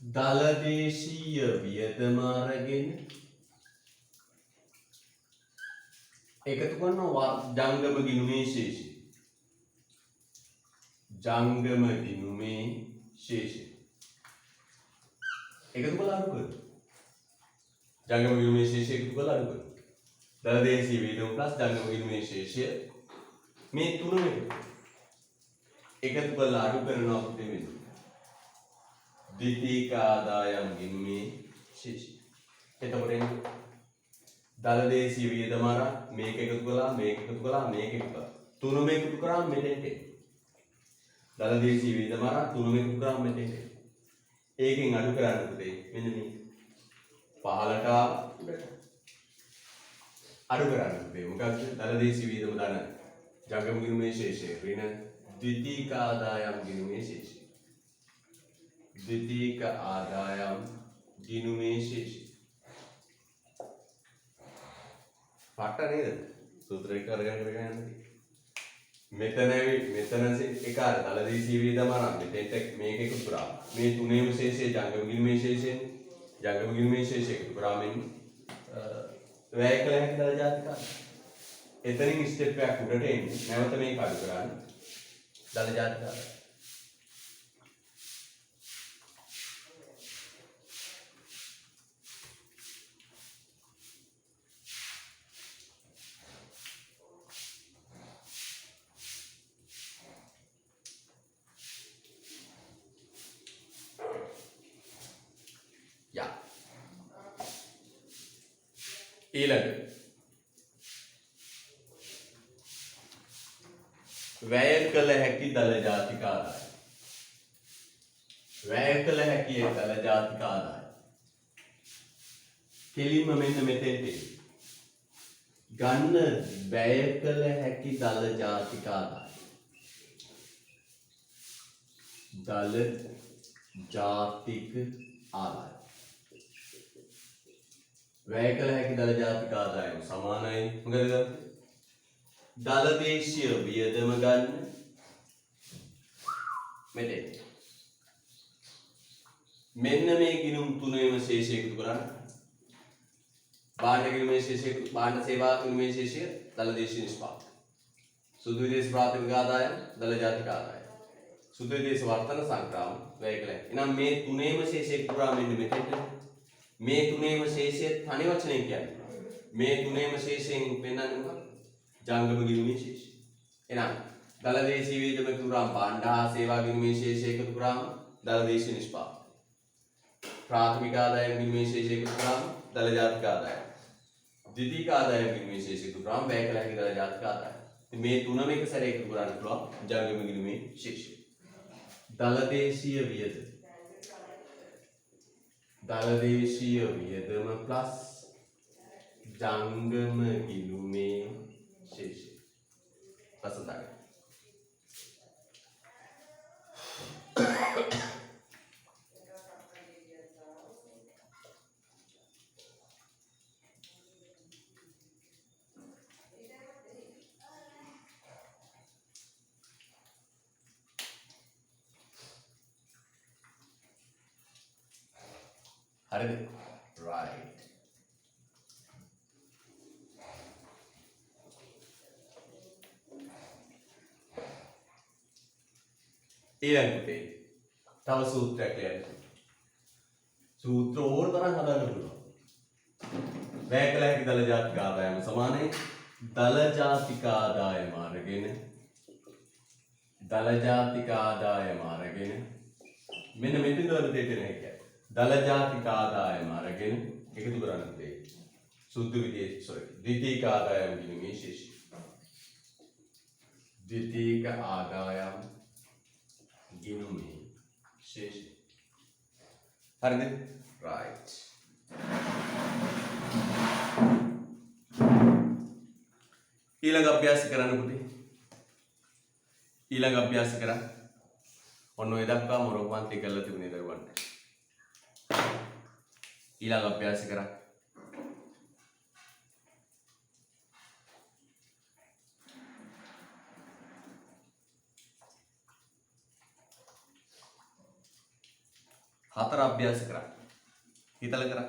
දල දේශීය වියදම අරගෙන එකතු කරනවා ජංගම ගිණුමේ ශේෂය. ජංගම ගිණුමේ ශේෂය. එකතු කළා අඩු කරනවා. ජංගම ගිණුමේ ශේෂය එකතු කළා අඩු කරනවා. දල දේශීය වියදම ප්ලස් ජංගම ගිණුමේ ශේෂය මේ තුනම එකතු කරලා අඩු කරනවා පුතේ මෙන්න. ද්විතීයික ආදායම් ගිණුමේ ශේෂය. එතකොට එන්නේ දල දේශීය වියදම අර මේක එකතු කළා මේක එකතු කළා මේක එකතු කළා. තුනම එකතු කරාම මෙතෙන්ට එන්නේ. දල දේශීය වියදම අර තුනම එකතු කරාම මෙතෙන්ට එන්නේ. ඒකෙන් අඩු කරන්න පුතේ මෙන්න මේ 15ට අඩු කරන්න පුතේ. මොකක්ද? දල දේශීය වියදම ධන ජංගම ගිණුමේ ශේෂය ඍණ ද්විතීයික ආදායම් ගිණුමේ ශේෂය. ද්විතීයික ආදායම් ගිණුමේ ශේෂය. පාට නේද? සූත්‍රය කරගෙන යන්නේ. මෙතන එක අර දල දේශීය වියදම අරන් මෙතෙන්ට මේක එකතු කරා. මේ තුනේම ශේෂය ජංගම ගිණුමේ ශේෂයෙන් ජංගම ගිණුමේ ශේෂය එකතු කරාම වැය කළ හැකි දල ජාතික ආදායම. එතනින් ස්ටෙප් එකක් උඩට එන්නේ. නැවත මේක අඩු කරන්න. දල ජාතික ආදායම. ඊළඟ වැය කළ හැකි දල ජාතික ආදායම. වැය කළ හැකි දල ජාතික ආදායම. කෙලින්ම මෙන්න මෙතෙන්ට ගන්න වැය කළ හැකි දල ජාතික ආදායම. දල ජාතික ආදායම. වැය කළ හැකි දල ජාතික ආදායම සමානයි මොකද? දල දේශීය වියදම ගන්න මෙතෙන්. මෙන්න මේ ගිණුම් තුනේම ශේෂය එකතු කරන්න. භාණ්ඩ ගිණුමේ ශේෂය භාණ්ඩ සේවා ගිණුමේ ශේෂය දල දේශීය නිෂ්පාදනය. සුදු විදේශ ප්‍රාථමික ආදායම දල ජාතික ආදායම. සුදු විදේශ වර්තන සංක්‍රාම වැය කළ හැකි. එහෙනම් මේ තුනේම ශේෂය එකතු කරා මෙන්න මෙතෙන්ට. මේ තුනේම ශේෂය තනි වචනයෙන් කියන්නේ. මේ තුනේම ශේෂයෙන් පෙන්නන්නේ මොකක්ද? ජංගම ගිණුමේ ශේෂය. එහෙනම් දල දේශීය වියදම එකතු කරාම භාණ්ඩ හා සේවා ගිණුමේ ශේෂය එකතු කරාම දල දේශීය නිෂ්පාදනය. ප්‍රාථමික ආදායම් ගිණුමේ ශේෂය එකතු කරාම දල ජාතික ආදායම. ද්විතීයික ආදායම් ගිණුමේ ශේෂය එකතු කරාම වැය කළ හැකි දල ජාතික ආදායම. ඉතින් මේ තුනම එක සැරේ එකතු කරන්න පුළුවන් ජංගම ගිණුමේ ශේෂය. දල දේශීය වියදම දල දේශීය වියදම ප්ලස් ජංගම ගිණුමේ ශේෂය. පසුතැන. හරිද? right. ඊළඟ පුතේ තව සූත්‍රයක් ලියන්න. සූත්‍ර ඕන තරම් හදන්න පුළුවන්. වැය කළ හැකි දල ජාතික ආදායම සමානයි දල ජාතික ආදායම අරගෙන මෙන්න මෙතන වල දෙන්න හැකියි. දල ජාතික ආදායම අරගෙන එකතු කරන්න පුතේ. ද්විතීයික ආදායම් ගිණුමේ ශේෂය. ද්විතීයික ආදායම් ගිණුමේ ශේෂය. හරිද? right. ඊළඟ අභ්‍යාස කරන්න පුතේ. ඊළඟ අභ්‍යාස කරා ඔන්න ඔය දක්වා මොරොපන්ති කරලා තිබුණේ දරුවන්ට. ඊළඟ අභ්‍යාස කරා. හතර අභ්‍යාස කරා. හිතලා කරා.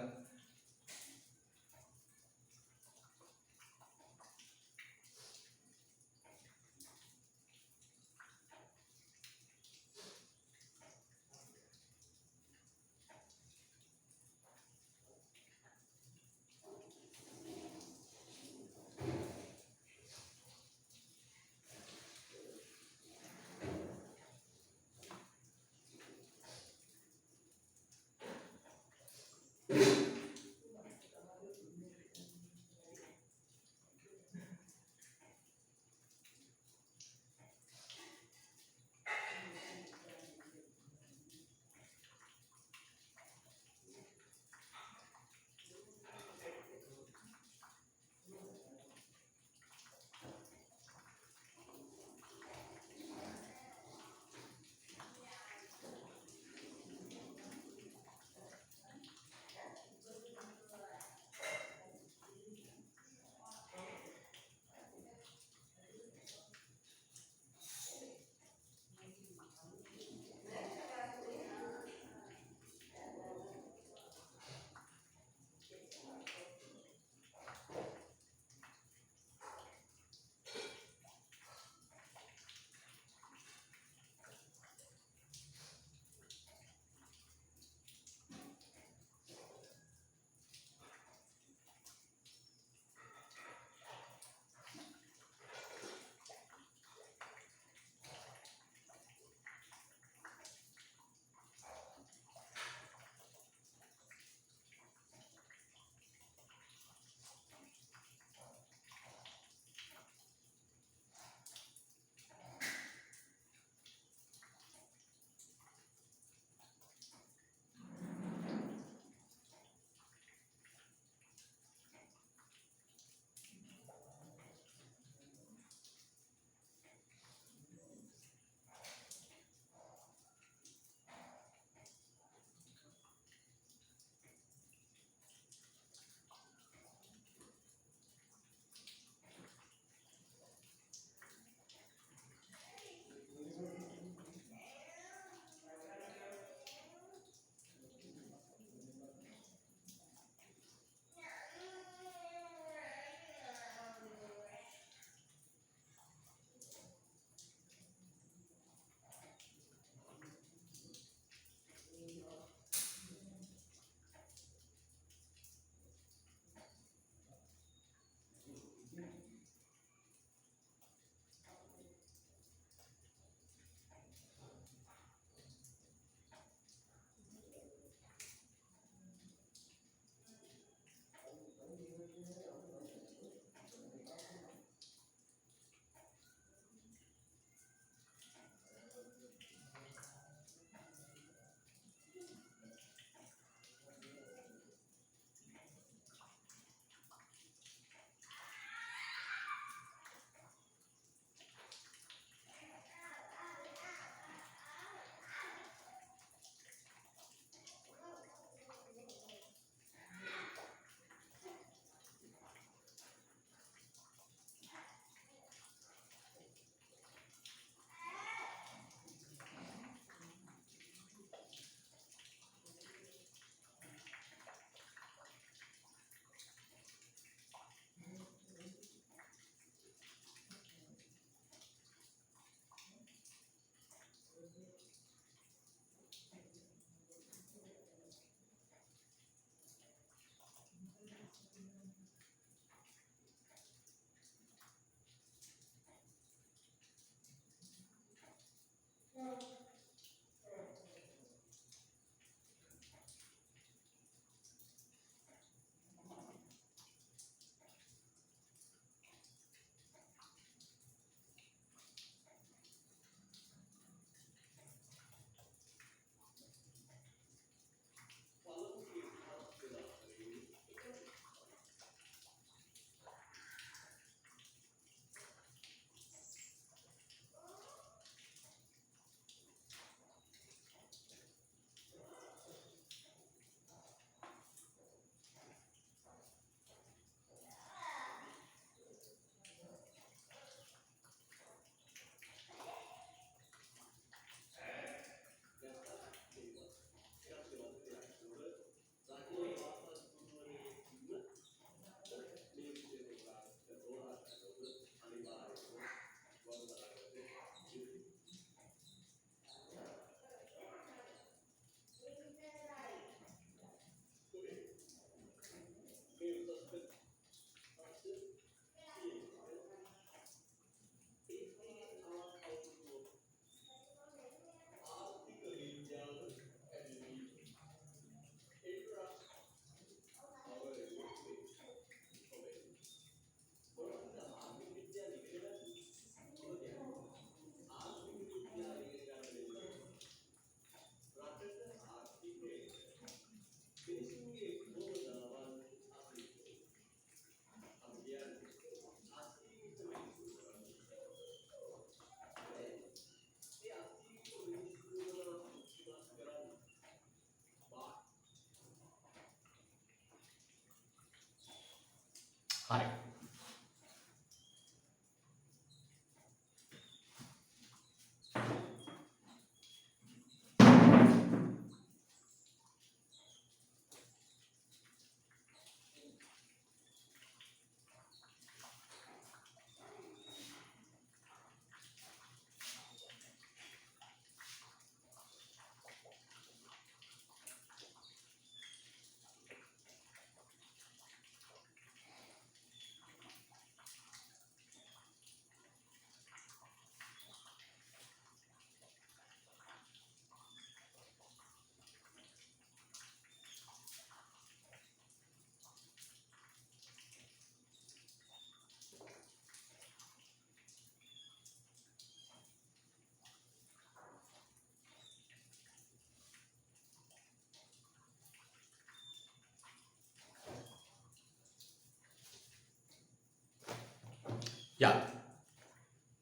යා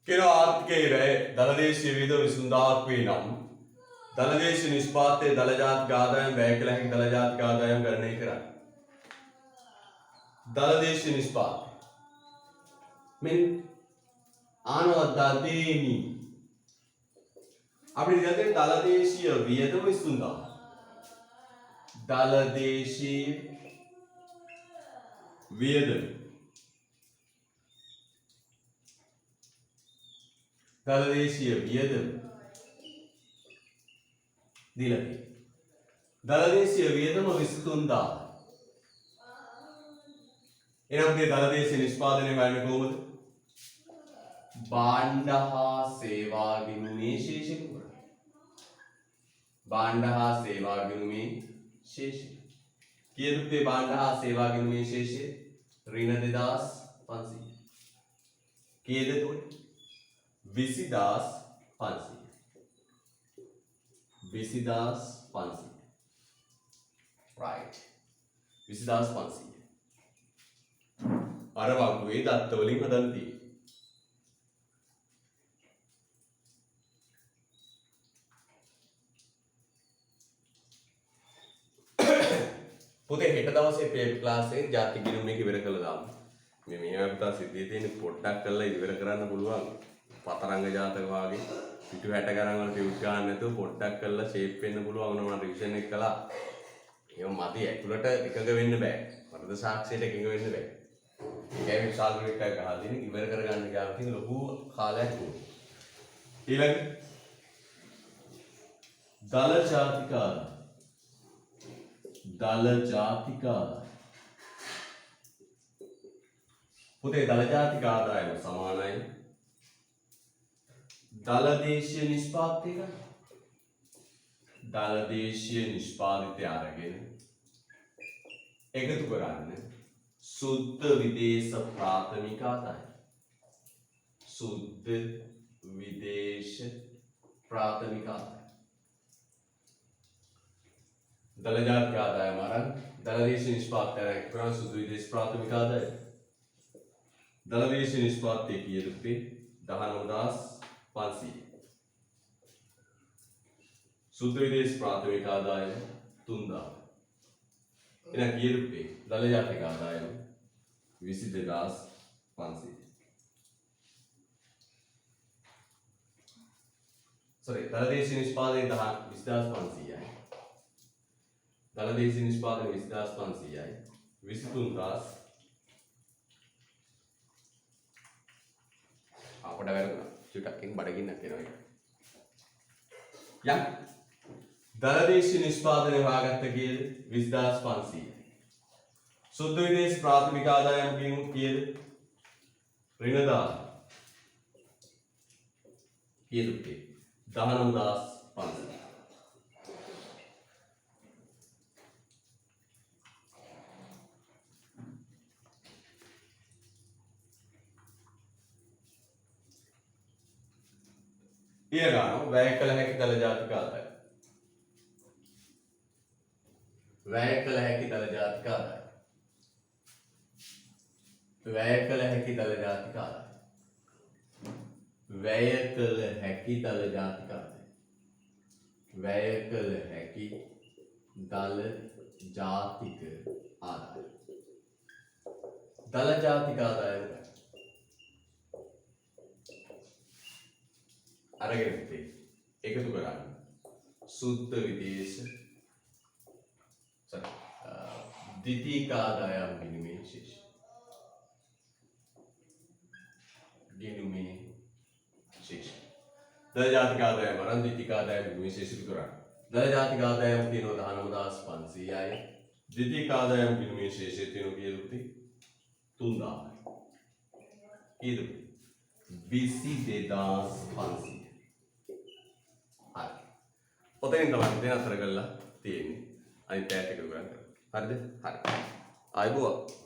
කියන ආර්ථිකයේ වැය දලදේශීය වියදම 20000ක් වේ නම් දලදේශීය නිෂ්පාදනයේ දල ජාතික ආදායම් වැය කළ හැකි දල ජාතික ආදායම් ගණනය කරන්න. දලදේශීය නිෂ්පාදනය මෙන් ආනවද්දා දේනි අපිට ඉතින් දලදේශීය වියදම 23000 දලදේශීය වියදම දලදේශීය වියදම දීලා තියෙනවා. දලදේශීය වියදම 23000. එනම් මේ දලදේශීය නිෂ්පාදනය වෙන්නේ කොහොමද? භාණ්ඩ හා සේවා ගිණුමේ ශේෂය කරා. භාණ්ඩ හා සේවා ගිණුමේ ශේෂය. කීයද මේ භාණ්ඩ හා සේවා ගිණුමේ ශේෂය? ඍණ 2500. කීයද එතකොට? 20500. 20500. right 20500. අර වගුවේ දත්ත වලින් හදන්න තියෙන්නේ. පුතේ හෙට දවසේ පේපර් ක්ලාස් එකේ ජාති ගිණුම එක ඉවර කළා දාමු. මේ මෙහෙම පුතා සිද්ධියේ තියෙන පොඩ්ඩක් කරලා ඉවර කරන්න පුළුවන්. පතරංග ජාතක වාගේ පිටු 60 ගණන් වල ටියුට් ගන්න නැතුව පොඩ්ඩක් කරලා ෂේප් වෙන්න පුළුවන් වුණා මම රිවිෂන් එක කළා. ඒක මදි ඇතුළට එකඟ වෙන්න බෑ. වරද සාක්ෂියට එකඟ වෙන්න බෑ. ඒකයි විශාල ග්‍රිඩ් එකක් ගහලා තියෙන ඉවර කරගන්න ගියාම තියෙන ලොකු කාලයක් වුණා. ඊළඟ දල ජාතික ආදාය. දල ජාතික ආදාය. පුතේ දල ජාතික ආදායම සමානයි දලදේශීය නිෂ්පාදිතය ගන්න. දලදේශීය නිෂ්පාදිතය අරගෙන එකතු කරන්න සුද්ධ විදේශ ප්‍රාථමික ආදාය. සුද්ධ විදේශ ප්‍රාථමික ආදාය. දල ජාතික ආදායම අරන් දලදේශීය නිෂ්පාදිතය අරන් කරන සුද්ධ විදේශ ප්‍රාථමික ආදාය. දලදේශීය නිෂ්පාදිතය කීයද පුතේ? 19500. සුද්ධ විදේශ ප්‍රාථමික ආදායම 3000. එහෙනම් කීයද පුතේ? දල ජාතික ආදායම 22500. sorry දලදේශීය නිෂ්පාදනය 20500යි. දලදේශීය නිෂ්පාදනය 20500යි. 23000 අපඩ වැරදුනා. චුට්ටකින් බඩගින්නක් එනවා ඒක. යම් දලදේශීය නිෂ්පාදනය හොයාගත්ත කීයද? 20500. සුද්ධ විදේශ ප්‍රාථමික ආදායම කීයද? ඍණ 1000. කීයද පුතේ? 19500. ඊළඟට වැය කළ හැකි දල ජාතික ආදාය. වැය කළ හැකි දල ජාතික ආදාය. වැය කළ හැකි දල ජාතික ආදාය. වැය කළ හැකි දල ජාතික ආදාය. වැය කළ හැකි දල ජාතික ආදාය. දල ජාතික ආදාය අරගෙන එකතු කරන්න සුද්ධ විදේශ द्वितीयक आदायम गिणुमे शेष दल जातिक आदायम वरन द्वितीयक आदायम गिणुमे शेष කරා දල ජාතික ආදායම තියෙනවා 19500යි द्वितीयक ආදායම गिणुमे शेषය තියෙනවා කීයද පුතේ 3000යි කීයද 22500 ඔතනින් තමයි දෙන අතර කරලා තියෙන්නේ අනිත් පැයට එකතු කරන් කරා හරිද හරි ආයිබෝවා